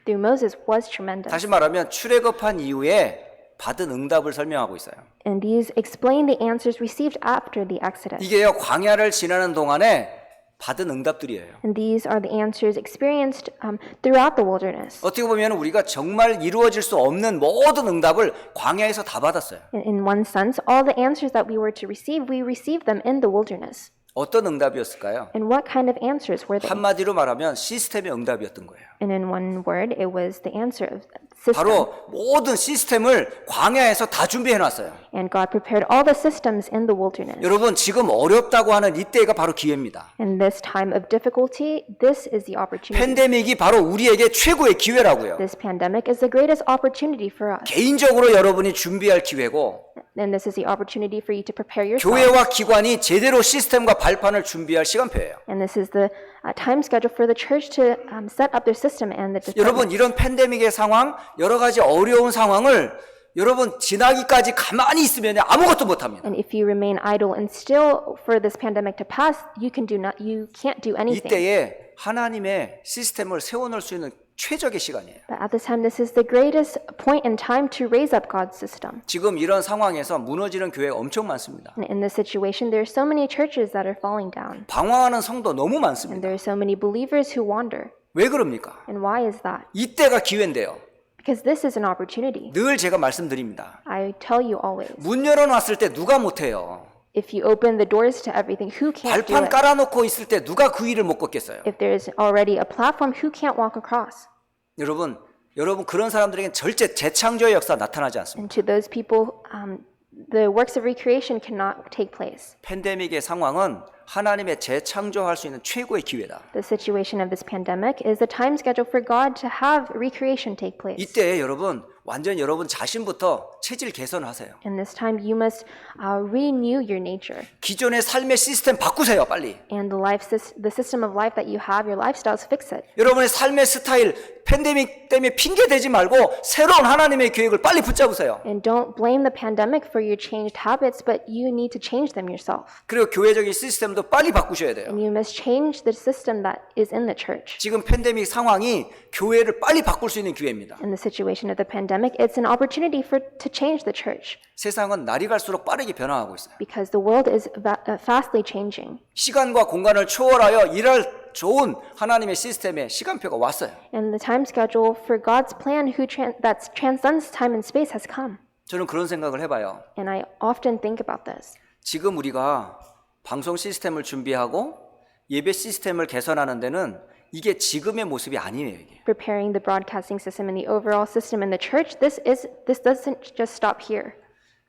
Moses was tremendous. 다시 말하면 출애굽한 이후에 받은 응답을 설명하고 있어요. And these explain the answers received after the Exodus. 이게요, 광야를 지나는 동안에 받은 응답들이에요. And these are the answers experienced throughout the wilderness. 어떻게 보면 우리가 정말 이루어질 수 없는 모든 응답을 광야에서 다 받았어요. In one sense, all the answers that we received them in the wilderness. 어떤 응답이었을까요? And what kind of answers were they? 한마디로 말하면 시스템의 응답이었던 거예요. And in one word, it was the answer of system. 바로 모든 시스템을 광야에서 다 준비해 놨어요. And God prepared all the systems in the wilderness. 여러분 지금 어렵다고 하는 이때가 바로 기회입니다. In this time of difficulty, this is the opportunity. 팬데믹이 바로 우리에게 최고의 기회라고요. This pandemic is the greatest opportunity for us. 개인적으로 여러분이 준비할 기회고 And this is the opportunity for you to prepare yourself. 교회와 기관이 제대로 시스템과 발판을 준비할 시간표예요. And this is the time schedule for the church to set up their system and the 여러분 department. 이런 팬데믹의 상황, 여러 가지 어려운 상황을 여러분 지나기까지 가만히 있으면 아무것도 못합니다. And if you remain idle and still for this pandemic to pass, you can't do anything. 이때에 하나님의 시스템을 세워놓을 수 있는 최적의 시간이에요. But at this time, this is the greatest point in time to raise up God's system. 지금 이런 상황에서 무너지는 교회가 엄청 많습니다. And in this situation, there are so many churches that are falling down. 방황하는 성도 너무 And 많습니다. there are so many believers who wander. 왜 그럽니까? And why is that? 이때가 기회인데요. Because this is an opportunity. 늘 제가 말씀드립니다. I tell you always. 문 열어놨을 때 누가 못해요? If you open the doors to everything, who can't do 발판 it? 깔아놓고 있을 때 누가 그 일을 못 걷겠어요? If there is already a platform, who can't walk across? 여러분 그런 사람들에게는 절대 재창조의 역사 나타나지 않습니다. And to those people, the works of recreation cannot take place. 팬데믹의 상황은 하나님의 재창조할 수 있는 최고의 기회다. The situation of this pandemic is the time schedule for God to have recreation take place. 이때 여러분 완전 여러분 자신부터 체질 개선하세요. In this time, you must renew your nature. 기존의 삶의 시스템 바꾸세요, 빨리. And the system of life that you have, your lifestyles, fix it. 여러분의 삶의 스타일 팬데믹 때문에 핑계 대지 말고 새로운 하나님의 계획을 빨리 붙잡으세요. And don't blame the pandemic for your changed habits, but you need to change them yourself. 그리고 교회적인 시스템도 빨리 바꾸셔야 돼요. And you must change the system that is in the church. 지금 팬데믹 상황이 교회를 빨리 바꿀 수 있는 기회입니다. In the situation of the pandemic, it's an opportunity to change the church 세상은 날이 갈수록 빠르게 변화하고 있어요. because the world is fastly changing. 시간과 공간을 초월하여 일할 좋은 하나님의 시스템의 시간표가 왔어요. And the time schedule for God's plan that transcends time and space has come. 저는 그런 생각을 해봐요. And I often think about this. 지금 우리가 방송 시스템을 준비하고 예배 시스템을 개선하는 데는 이게 지금의 모습이 아니에요. 이게. Preparing the broadcasting system and the overall system in the church, this doesn't just stop here.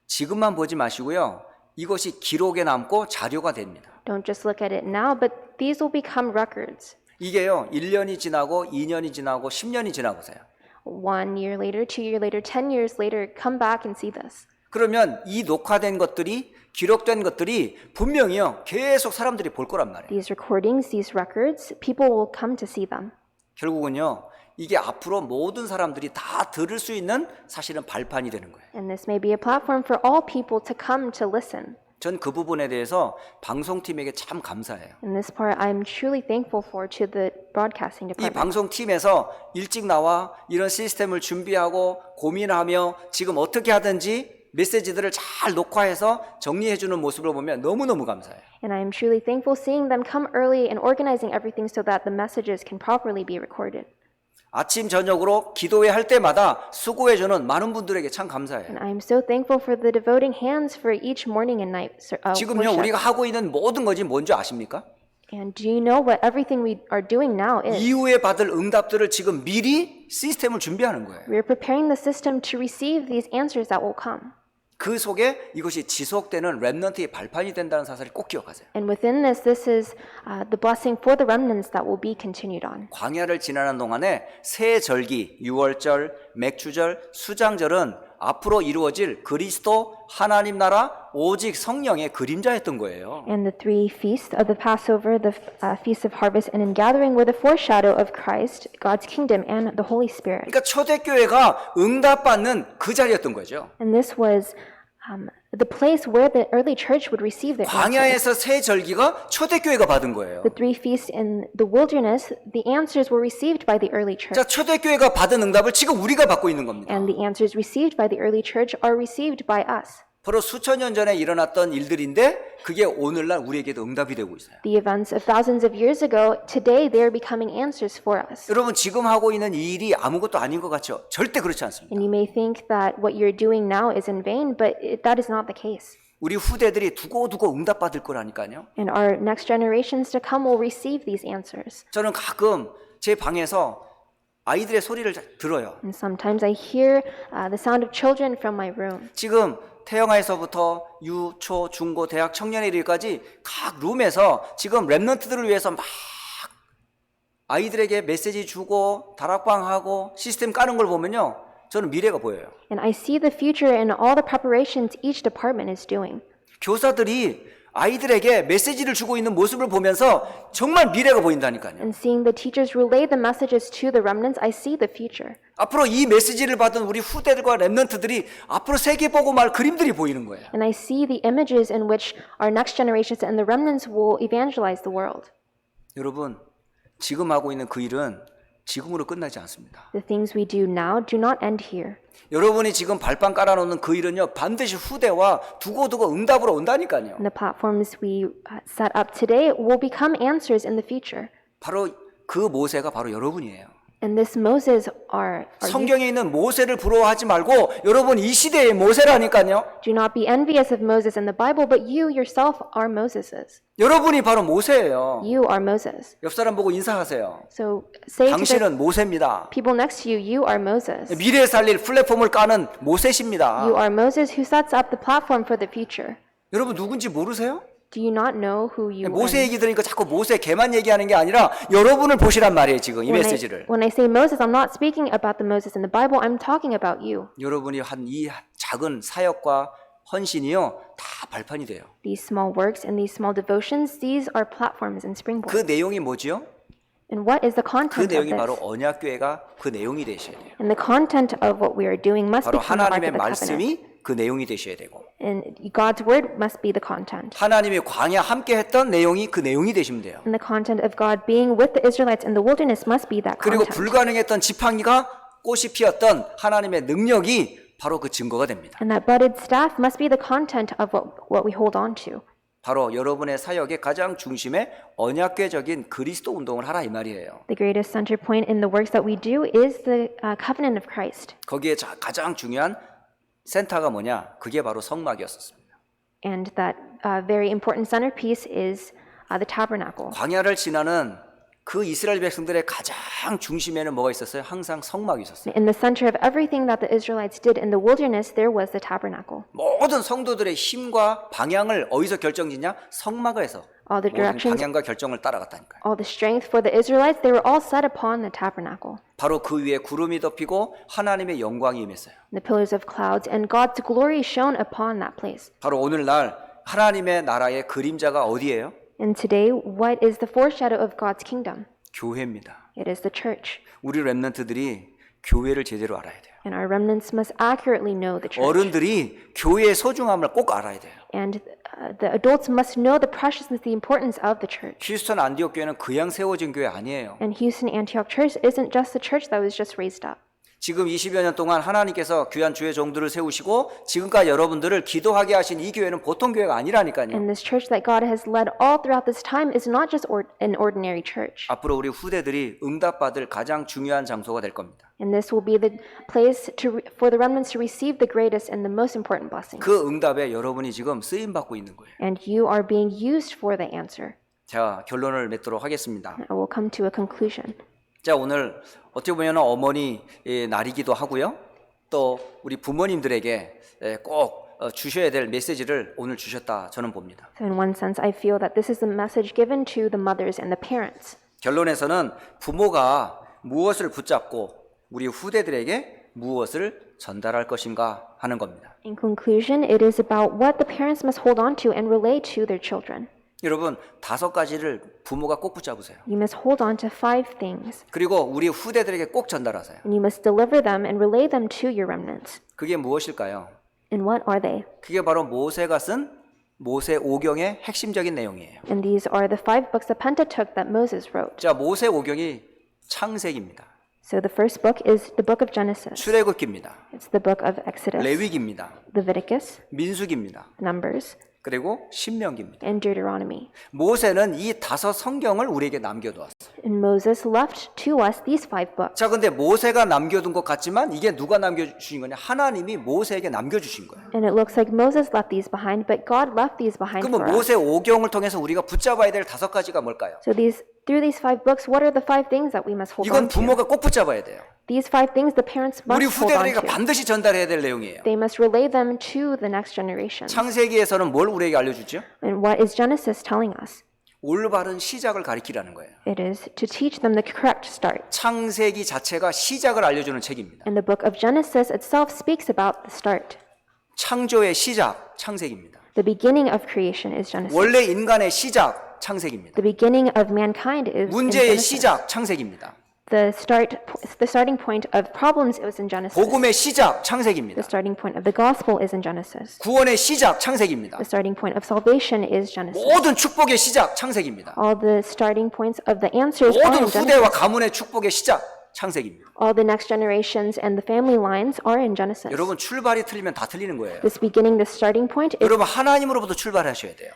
지금만 보지 마시고요. 이것이 기록에 남고 자료가 됩니다. Don't just look at it now, but these will become records. 이게요. 1년이 지나고 2년이 지나고 10년이 지나보세요. 1 year later, 2 years later, 10 years later, come back and see this. 그러면 이 녹화된 것들이 기록된 것들이 분명히요. 계속 사람들이 볼 거란 말이에요. These recordings, these records, people will come to see them. 결국은요. 이게 앞으로 모든 사람들이 다 들을 수 있는 사실은 발판이 되는 거예요. And this may be a platform for all people to come to listen. 전 그 부분에 대해서 방송팀에게 참 감사해요. And this part I'm truly thankful for to the broadcasting 이 department. 방송팀에서 일찍 나와 이런 시스템을 준비하고 고민하며 지금 어떻게 하든지 메시지들을 잘 녹화해서 정리해주는 모습을 보면 너무너무 감사해요. And I am truly thankful seeing them come early and organizing everything so that the messages can properly be recorded. 아침 저녁으로 기도회 할 때마다 수고해주는 많은 분들에게 참 감사해요. And I am so thankful for the devoting hands for each morning and night 지금요 우리가 worship. 하고 있는 모든 것이 뭔지 아십니까? And do you know what everything we are doing now is? 이후에 받을 응답들을 지금 미리 시스템을 준비하는 거예요. We are preparing the system to receive these answers that will come. 그 속에 이것이 지속되는 렘넌트의 발판이 된다는 사실을 꼭 기억하세요. And within this is the blessing for the remnants that will be continued on. 광야를 지나는 동안에 새 절기, 유월절, 맥주절, 수장절은 앞으로 이루어질 그리스도 하나님 나라 오직 성령의 그림자였던 거예요. And the 3 feasts of the Passover, the Feast of Harvest, and Ingathering were the foreshadow of Christ, God's kingdom, and the Holy Spirit. 그러니까 초대교회가 응답받는 그 자리였던 거죠. And this was the place where the early church would receive their answers. 광야에서 새 절기가 초대교회가 받은 거예요. The 3 feasts in the wilderness, the answers were received by the early church. 자, 초대교회가 받은 응답을 지금 우리가 받고 있는 겁니다. And the answers received by the early church are received by us. 바로 수천 년 전에 일어났던 일들인데 그게 오늘날 우리에게도 응답이 되고 있어요. The events of thousands of years ago, today they are becoming answers for us. 여러분 지금 하고 있는 이 일이 아무것도 아닌 것 같죠? 절대 그렇지 않습니다. And you may think that what you're doing now is in vain, but that is not the case. 우리 후대들이 두고두고 응답받을 거라니까요. And our next generations to come will receive these answers. 저는 가끔 제 방에서 아이들의 소리를 들어요. And sometimes I hear the sound of children from my room. 지금 태영아에서부터 유, 초, 중고, 대학, 청년에 이르기까지 각 룸에서 지금 랩런트들을 위해서 막 아이들에게 메시지 주고 다락방하고 시스템 까는 걸 보면요, 저는 미래가 보여요. And I see the future in all the preparations each department is doing. 교사들이 아이들에게 메시지를 주고 있는 모습을 보면서 정말 미래가 보인다니까요. And seeing the teachers relay the messages to the remnants, I see the future. 앞으로 이 메시지를 받은 우리 후대들과 랩런트들이 앞으로 세계 보고 말 그림들이 보이는 거예요. And I see the images in which our next generations and the remnants will evangelize the world. 여러분, 지금 하고 있는 그 일은 지금으로 끝나지 않습니다. The things we do now do not end here. 여러분이 지금 발판 깔아놓는 그 일은요, 반드시 후대와 두고두고 응답으로 온다니까요. And the platforms we set up today will become answers in the future. 바로 그 모세가 바로 여러분이에요. And this Moses are you. 성경에 있는 모세를 부러워하지 말고 여러분 이 시대의 모세라니까요. Do not be envious of Moses in the Bible, but you yourself are Moses's. 여러분이 바로 모세예요. You are Moses. 옆 사람 보고 인사하세요. So say to the 당신은 모세입니다. people next to you, you are Moses. 미래 살릴 플랫폼을 까는 모세십니다. You are Moses who sets up the platform for the future. 여러분 누군지 모르세요? Do you not know who you 모세 are? 얘기 들으니까 자꾸 모세 걔만 얘기하는 게 아니라 여러분을 보시란 말이에요. 지금 이 메시지를. When I say Moses, I'm not speaking about the Moses in the Bible. I'm talking about you. 여러분이 한 이 작은 사역과 헌신이요 다 발판이 돼요. These small works and these small devotions, these are platforms and 그 springboards. 내용이 뭐지요? And what is the 그 content of 내용이 바로 this? 언약교회가 그 내용이 되셔야 돼요. And the content of what we are doing must 바로 become the Ark 하나님의 of the Covenant. 말씀이 그 내용이 되셔야 되고 And God's word must be the content. 하나님이 광야 함께 했던 내용이 그 내용이 되시면 돼요. And the content of God being with the Israelites in the wilderness must be that 그리고 content. 불가능했던 지팡이가 꽃이 피었던 하나님의 능력이 바로 그 증거가 됩니다. And that budded staff must be the content of what we hold on to. 바로 여러분의 사역의 가장 중심에 언약궤적인 그리스도 운동을 하라 이 말이에요. The greatest center point in the works that we do is the covenant of Christ. 거기에 가장 중요한 센터가 뭐냐? 그게 바로 성막이었습니다. And that very important centerpiece is the tabernacle. 광야를 지나는 그 이스라엘 백성들의 가장 중심에는 뭐가 있었어요? 항상 성막이 있었어요. In the center of everything that the Israelites did in the wilderness, there was the tabernacle. 모든 성도들의 힘과 방향을 어디서 결정짓냐? 성막에서 All the 모든 directions, 방향과 결정을 따라갔다니까요. all the strength for the Israelites, they were all set upon the tabernacle. 바로 그 위에 구름이 덮이고 하나님의 영광이 임했어요. The pillars of clouds and God's glory shone upon that place. 바로 오늘날 하나님의 나라의 그림자가 어디예요? And today, what is the foreshadow of God's kingdom? 교회입니다. It is the church. 우리 랩런트들이 교회를 제대로 알아야 돼요. And our remnants must accurately know the church. 어른들이 교회의 소중함을 꼭 알아야 돼요. And the adults must know the preciousness, the importance of the church. 휴스턴 안디옥 교회는 그냥 세워진 교회 아니에요. And Houston Antioch Church isn't just the church that was just raised up. 지금 20여 년 동안 하나님께서 귀한 주의 종들을 세우시고 지금까지 여러분들을 기도하게 하신 이 교회는 보통 교회가 아니라니까요. And this church that God has led all throughout this time is not just an ordinary church. 앞으로 우리 후대들이 응답받을 가장 중요한 장소가 될 겁니다. And this will be the place for the remnants to receive the greatest and the most important blessings. 그 응답에 여러분이 지금 쓰임 받고 있는 거예요. And you are being used for the answer. 자, 결론을 맺도록 하겠습니다. I will come to a conclusion. 자, 오늘 어떻게 보면 어머니 날이기도 하고요. 또 우리 부모님들에게 꼭 주셔야 될 메시지를 오늘 주셨다 저는 봅니다. So in one sense, I feel that this is the message given to the mothers and the parents. 결론에서는 부모가 무엇을 붙잡고 우리 후대들에게 무엇을 전달할 것인가 하는 겁니다. In conclusion, it is about what the parents must hold on to and relay to their children. 여러분 5가지를 부모가 꼭 붙잡으세요. You must hold on to 5 things, 그리고 우리 후대들에게 꼭 전달하세요. and you must deliver them and relay them to your remnants. 그게 무엇일까요? And what are they? 그게 바로 모세가 쓴 모세 오경의 핵심적인 내용이에요. And these are the 5 books of Pentateuch that Moses wrote. 자, 모세 오경이 창세기입니다. So the first book is the book of Genesis. 출애굽기입니다. It's the book of Exodus, 레위기입니다. Leviticus, 민수기입니다. Numbers, 그리고 신명기입니다. and Deuteronomy. 모세는 이 5 성경을 우리에게 남겨두었어요. And Moses left to us these 5 books. 자, 근데 모세가 남겨둔 것 같지만 이게 누가 남겨주신 거냐? 하나님이 모세에게 남겨주신 거예요. And it looks like Moses left these behind, but God left these behind 그러면 for us. 모세 오경을 통해서 우리가 붙잡아야 될 5가지가 뭘까요? So these Through these 5 books, what are the 5 things that we must hold 이건 on to? 부모가 꼭 붙잡아야 돼요. These 5 things the parents 우리 must hold on 후대들에게 to. 반드시 전달해야 될 내용이에요. They must relay them to the next generation. 창세기에서는 뭘 우리에게 알려주죠? And what is Genesis telling us? 올바른 시작을 가리키라는 거예요. It is to teach them the correct start. 창세기 자체가 시작을 알려주는 책입니다. And the book of Genesis itself speaks about the start. 창조의 시작, 창세기입니다. The beginning of creation is Genesis. 원래 인간의 시작, 창세기입니다. The beginning of mankind is in 문제의 Genesis. 시작, 창세기입니다. The starting point of problems was in Genesis. 복음의 시작, The 창세기입니다. starting point of the gospel is in Genesis. 구원의 시작, 창세기입니다. The starting point of salvation is Genesis. 모든 축복의 시작, 창세기입니다. All the starting points of the answers are 모든 in 후대와 Genesis. 가문의 축복의 시작, 창세기입니다. All the next generations and the family lines are in Genesis. 여러분 출발이 틀리면 다 틀리는 거예요. This beginning, the starting point, is, 여러분 하나님으로부터 출발하셔야 돼요.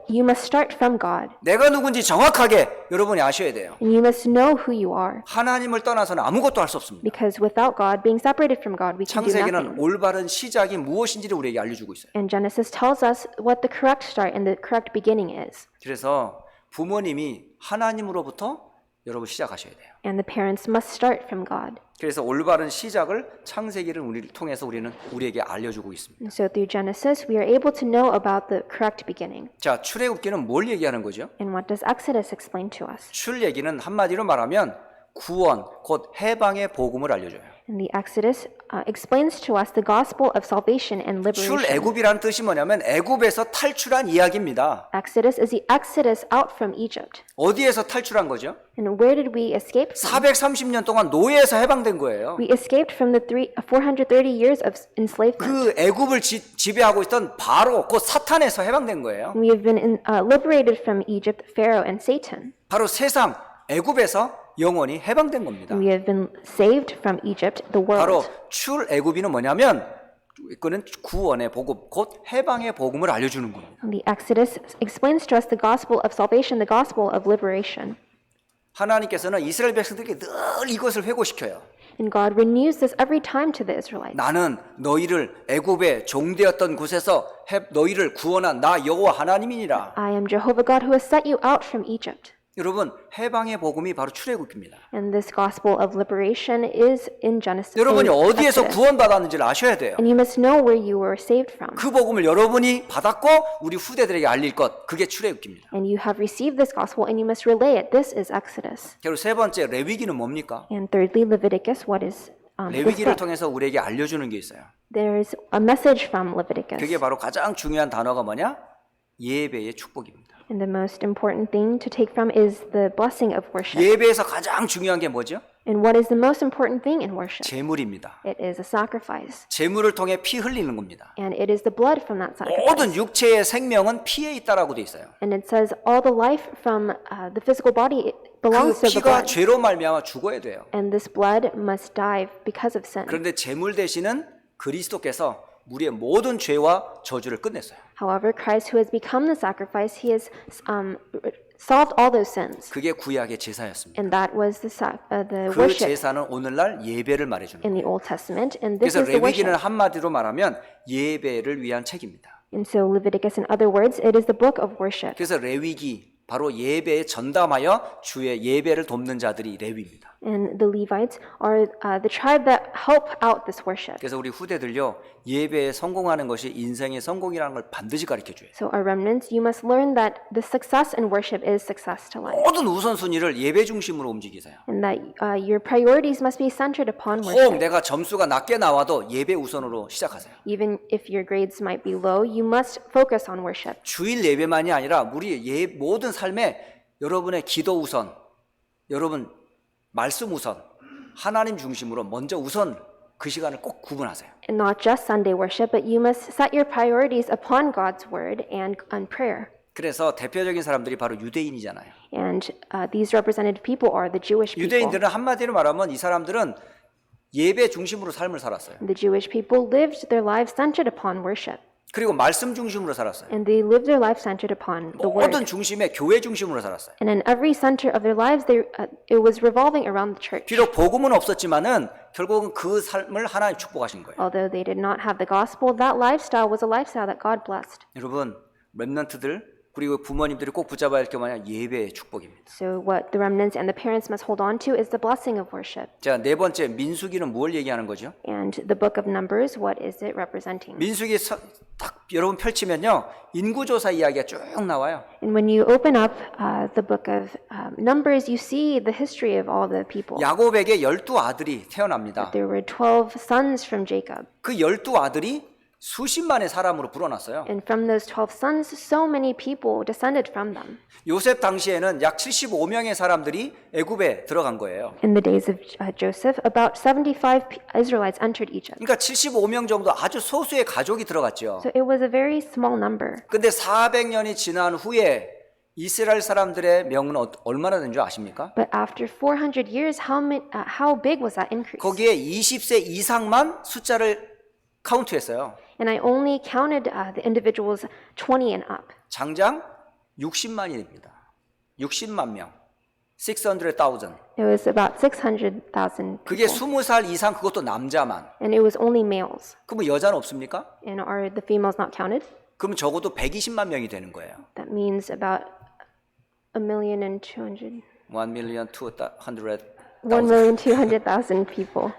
you must start from God. 내가 누군지 정확하게 여러분이 아셔야 돼요. And you must know who you are. 하나님을 떠나서는 아무것도 할 수 없습니다. Because without God, being separated from God, we can do 창세기는 nothing. 올바른 시작이 무엇인지를 우리에게 알려주고 있어요. And Genesis tells us what the correct start and the correct beginning is. 그래서 부모님이 하나님으로부터 여러분 시작하셔야 돼요. And the parents must start from God. 그래서 올바른 시작을 창세기를 우리를 통해서 우리는 우리에게 알려주고 있습니다. And so through Genesis, we are able to know about the correct beginning. 자, 출애굽기는 뭘 얘기하는 거죠? And what does Exodus explain to us? 출애기는 한마디로 말하면 구원, 곧 해방의 복음을 알려줘요. And the Exodus explains to us the gospel of salvation and liberation. 출애굽이란 뜻이 뭐냐면 애굽에서 탈출한 이야기입니다. Exodus is the exodus out from Egypt. 어디에서 탈출한 거죠? And where did we escape from? 430년 동안 노예에서 해방된 거예요. We escaped from the 430 years of enslavement. 그 애굽을 지배하고 있던 바로 곧 사탄에서 해방된 거예요. We have been liberated from Egypt, Pharaoh, and Satan. 바로 세상 애굽에서 영원히 해방된 겁니다. We have been saved from Egypt, the 바로 world. 출애굽이는 뭐냐면 그는 구원의 복음, 곧 해방의 복음을 알려주는 겁니다. And the Exodus explains to us the gospel of salvation, the gospel of liberation. 하나님께서는 이스라엘 백성들에게 늘 이것을 회고시켜요. And God renews this every time to the Israelites. 나는 너희를 애굽의 종되었던 곳에서 너희를 구원한 나 여호와 하나님이니라. I am Jehovah God who has set you out from Egypt. 여러분 해방의 복음이 바로 출애굽입니다. And this gospel of liberation is in Genesis. 여러분이 in 어디에서 Exodus. 구원받았는지를 아셔야 돼요. And you must know where you were saved from. 그 복음을 여러분이 받았고 우리 후대들에게 알릴 것, 그게 출애굽입니다. And you have received this gospel and you must relay it. This is Exodus. 그리고 세 번째 레위기는 뭡니까? And thirdly, Leviticus. What is this 레위기를 book? 통해서 우리에게 알려주는 게 있어요. There is a message from Leviticus. 그게 바로 가장 중요한 단어가 뭐냐? 예배의 축복입니다. And the most important thing to take from is the blessing of worship. 예배에서 가장 중요한 게 뭐죠? And what is the most important thing in worship? 제물입니다. It is a sacrifice. 제물을 통해 피 흘리는 겁니다. And it is the blood from that sacrifice. 모든 육체의 생명은 피에 있다라고 돼 있어요. And it says all the life from the physical body 그 belongs to the 피가 blood. 죄로 말미암아 죽어야 돼요. And this blood must die because of sin. 그런데 제물 대신은 그리스도께서 우리의 모든 죄와 저주를 끝냈어요. However, Christ, who has become the sacrifice, he has solved all those sins. 그게 구약의 제사였습니다. And that was the 그 worship 제사는 오늘날 예배를 말해주는 in 거예요. the Old Testament. And this 그래서 is the 레위기는 worship. 한마디로 말하면 예배를 위한 책입니다. And so Leviticus, in other words, it is the book of worship. 그래서 레위기 바로 예배에 전담하여 주의 예배를 돕는 자들이 레위입니다. And the Levites are the tribe that help out this worship. 그래서 우리 후대들요 예배에 성공하는 것이 인생의 성공이라는 걸 반드시 가르쳐 줘요. So our remnants, you must learn that the success in worship is success to life. 모든 우선순위를 예배 중심으로 움직이세요. And that your priorities must be centered upon 혹 worship. 내가 점수가 낮게 나와도 예배 우선으로 시작하세요. Even if your grades might be low, you must focus on worship. 주일 예배만이 아니라 우리 모든 삶에 여러분의 기도 우선, 여러분 말씀 우선, 하나님 중심으로 먼저 우선 그 시간을 꼭 구분하세요. And not just Sunday worship, but you must set your priorities upon God's word and on prayer. 그래서 대표적인 사람들이 바로 유대인이잖아요. And these represented people are the Jewish people. 유대인들은 한마디로 말하면 이 사람들은 예배 중심으로 삶을 살았어요. The Jewish people lived their lives centered upon worship. 그리고 말씀 중심으로 살았어요. And they lived their life centered upon the word. 모든 중심에 교회 중심으로 살았어요. And in every center of their lives, it was revolving around the church. 비록 복음은 없었지만은 결국은 그 삶을 하나님 축복하신 거예요. Although they did not have the gospel, that lifestyle was a lifestyle that God blessed. 여러분 렘넌트들 그리고 부모님들이 꼭 붙잡아야 할 게 뭐냐? 예배의 축복입니다. So what the remnants and the parents must hold on to is the blessing of worship. 자, 네 번째 민수기는 뭘 얘기하는 거죠? And the book of Numbers, what is it representing? 민수기 딱 여러분 펼치면요. 인구조사 이야기가 쭉 나와요. And when you open up the book of Numbers, you see the history of all the people. 야곱에게 12아들이 태어납니다. There were 12 sons from Jacob. 그 12아들이 수십만의 사람으로 불어났어요. And from those 12 sons, so many people descended from them. 요셉 당시에는 약 75명의 사람들이 애굽에 들어간 거예요. In the days of Joseph, about 75 Israelites entered Egypt. 그러니까 75명 정도 아주 소수의 가족이 들어갔죠. So it was a very small number. 근데 400년이 지난 후에 이스라엘 사람들의 명은 얼마나 된 줄 아십니까? But after 400 years, how big was that increase? 거기에 20세 이상만 숫자를 카운트했어요. And I only counted the individuals 20 and up. 장장 60만입니다. 60만 명. 600,000. It was about 600,000 그게 people. 20살 이상 그것도 남자만. And it was only males. 그러면 여자는 없습니까? And are the females not counted? 그럼 적어도 120만 명이 되는 거예요. That means about 1,200,000. 1,200,000. 1,200,000 people.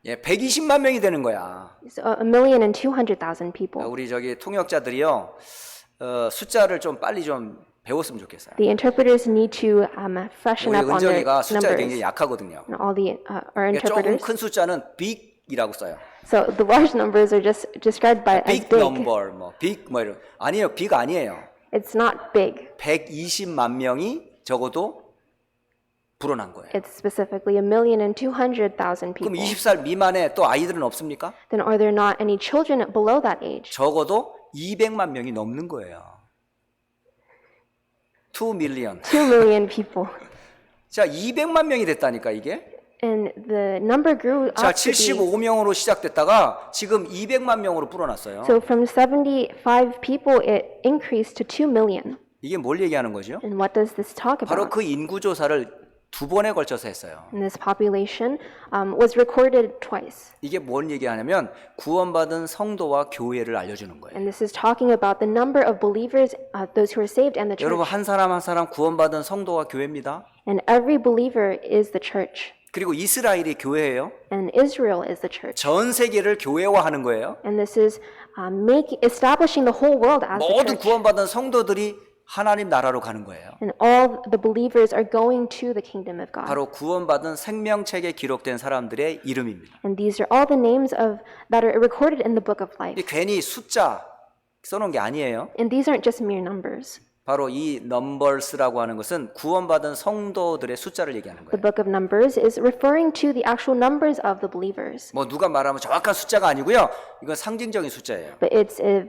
예, 120만 명이 되는 거야. So 1,200,000 people. 우리 저기 통역자들이요. 숫자를 좀 빨리 좀 배웠으면 좋겠어요. The interpreters need to freshen 우리 up on their 은정이가 숫자에 numbers. 굉장히 약하거든요. And all the our 그러니까 조금 interpreters. 큰 숫자는 big이라고 써요. So the large numbers are just described by as big big. number, 뭐 big 뭐 이런. 아니에요, big 아니에요. It's not big. 120만 명이 적어도 불어난 거예요. It's specifically 1,200,000 그럼 people. 20살 미만의 또 아이들은 없습니까? Then are there not any children below that age? 적어도 200만 명이 넘는 거예요. 2 million. 2 million people. 자, 200만 명이 됐다니까 이게. And the number grew 자, up to be. 75명으로 시작됐다가 지금 200만 명으로 불어났어요. So from 75 people, it increased to 2 million. 이게 뭘 얘기하는 거죠? And what does this talk 바로 about? 그 인구 조사를 두 번에 걸쳐서 했어요. And this population was recorded twice. 이게 뭘 얘기하냐면 구원받은 성도와 교회를 알려주는 거예요. And this is talking about the number of believers, those who are saved, and the church. 여러분 한 사람 한 사람 구원받은 성도와 교회입니다. And every believer is the church. 그리고 이스라엘이 교회예요. And Israel is the church. 전 세계를 교회화하는 거예요. And this is establishing the whole world as the 모든 church. 구원받은 성도들이 하나님 나라로 가는 거예요. And all the believers are going to the kingdom of God. 바로 구원받은 생명책에 기록된 사람들의 이름입니다. And these are all the names that are recorded in the book of life. 이게 괜히 숫자 써놓은 게 아니에요. And these aren't just mere numbers. 바로 이 넘버스라고 하는 것은 구원받은 성도들의 숫자를 얘기하는 The 거예요. book of Numbers is referring to the actual numbers of the believers. 뭐 누가 말하면 정확한 숫자가 아니고요. 이건 상징적인 숫자예요. But it's a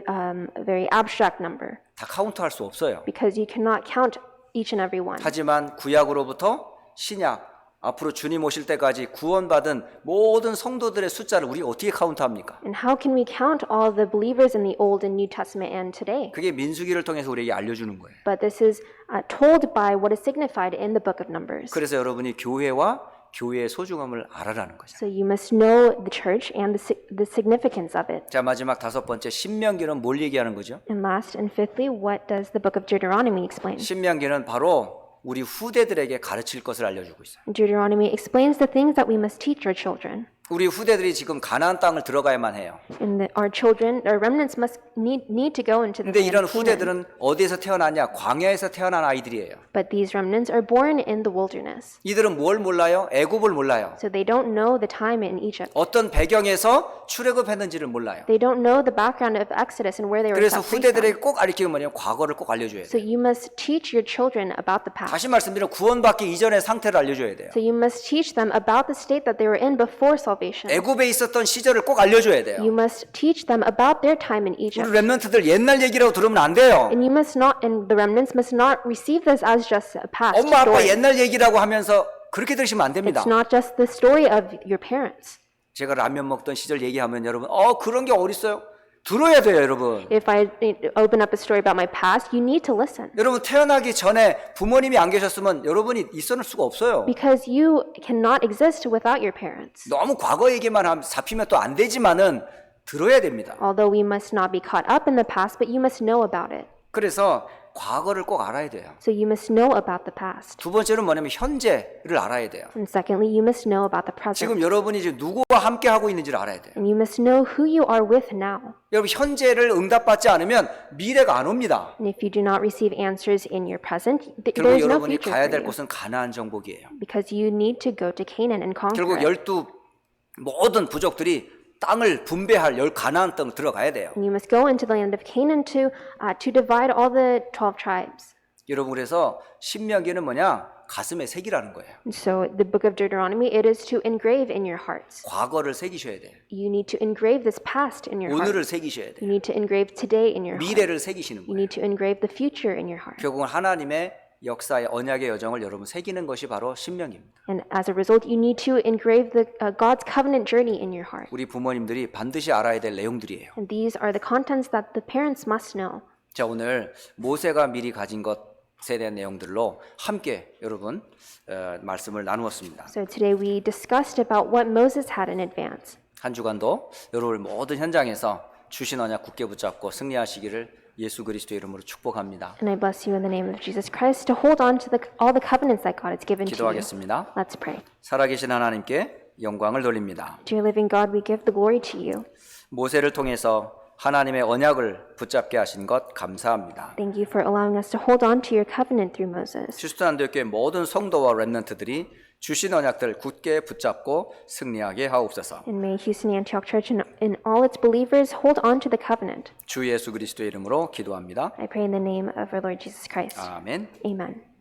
very abstract number 다 카운트할 수 없어요. because you cannot count each and every one. 하지만 구약으로부터 신약 앞으로 주님 오실 때까지 구원받은 모든 성도들의 숫자를 우리 어떻게 카운트합니까? And how can we count all the believers in the Old and New Testament and today? 그게 민수기를 통해서 우리에게 알려주는 거예요. But this is told by what is signified in the book of Numbers. 그래서 여러분이 교회와 교회의 소중함을 알아라는 거죠. So you must know the church and the significance of it. 자, 마지막 다섯 번째 신명기는 뭘 얘기하는 거죠? And last and fifthly, what does the book of Deuteronomy explain? 신명기는 바로 우리 후대들에게 가르칠 것을 알려주고 있어요. Deuteronomy explains the things that we must teach our children. 우리 후대들이 지금 가나안 땅을 들어가야만 해요. And our children, our remnants must need to go into the 근데 land 이런 of Canaan. 후대들은 어디에서 태어났냐? 광야에서 태어난 아이들이에요. But these remnants are born in the wilderness. 이들은 뭘 몰라요? 애굽을 몰라요. So they don't know the time in Egypt. 어떤 배경에서 출애굽했는지를 몰라요. They don't know the background of Exodus and where they were 그래서 set free 후대들에게 from. 꼭 가르치는 뭐냐면 과거를 꼭 알려줘야 So 돼요. you must teach your children about the past. 다시 말씀드리면 구원받기 이전의 상태를 알려줘야 돼요. So you must teach them about the state that they were in before salvation. 애굽에 있었던 시절을 꼭 알려줘야 돼요. You must teach them about their time in 우리 Egypt. 렘넌트들 옛날 얘기라고 들으면 안 돼요. And you must not, and the remnants must not receive this as just a past 엄마 아빠 story. 옛날 얘기라고 하면서 그렇게 들으시면 안 됩니다. It's not just the story of your parents. 제가 라면 먹던 시절 얘기하면 여러분 그런 게 어딨어요? 들어야 돼요, 여러분. If I open up a story about my past, you need to listen. 여러분 태어나기 전에 부모님이 안 계셨으면 여러분이 있어낼 수가 없어요. Because you cannot exist without your parents. 너무 과거 얘기만 하면 잡히면 또 안 되지만은 들어야 됩니다. Although we must not be caught up in the past, but you must know about it. 그래서 과거를 꼭 알아야 돼요. So you must know about the past. 두 번째는 뭐냐면 현재를 알아야 돼요. And secondly, you must know about the present. 지금 여러분이 지금 누구와 함께 하고 있는지를 알아야 돼요. And you must know who you are with now. 여러분 현재를 응답받지 않으면 미래가 안 옵니다. And if you do not receive answers in your present, there 결국 is no 여러분이 future 가야 for 될 you. 곳은 가나안 정복이에요. Because you need to go to Canaan and conquer 결국 it. 12 모든 부족들이 땅을 분배할 가나안 땅 들어가야 돼요. And you must go into the land of Canaan to divide all the 12 tribes. 여러분 그래서 신명기는 뭐냐? 가슴에 새기라는 거예요. And so the book of Deuteronomy, it is to engrave in your hearts. 과거를 새기셔야 돼요. You need to engrave this past in your heart. 오늘을 새기셔야 돼요. You need to engrave today in your heart. 미래를 새기시는 You 거예요. need to engrave the future in your heart. 결국은 하나님의 역사의 언약의 여정을 여러분 새기는 것이 바로 신명입니다. And as a result, you need to engrave God's covenant journey in your heart. 우리 부모님들이 반드시 알아야 될 내용들이에요. And these are the contents that the parents must know. 자, 오늘 모세가 미리 가진 것에 대한 내용들로 함께 여러분 말씀을 나누었습니다. So today we discussed about what Moses had in advance. 한 주간도 여러분 모든 현장에서 주신 언약 굳게 붙잡고 승리하시기를 예수 그리스도의 이름으로 축복합니다. And I bless you in the name of Jesus Christ to hold on to all the covenants that God has given to you. 기도하겠습니다. Let's pray. 살아계신 하나님께 영광을 돌립니다. Dear living God, we give the glory to you. 모세를 통해서 하나님의 언약을 붙잡게 하신 것 감사합니다. Thank you for allowing us to hold on to your covenant through Moses. 휴스턴교회 모든 성도와 렘넌트들이 주신 언약들 굳게 붙잡고 승리하게 하옵소서. And may Houston Antioch Church and all its believers hold on to the covenant. 주 예수 그리스도의 이름으로 기도합니다. I pray in the name of our Lord Jesus Christ. 아멘. Amen.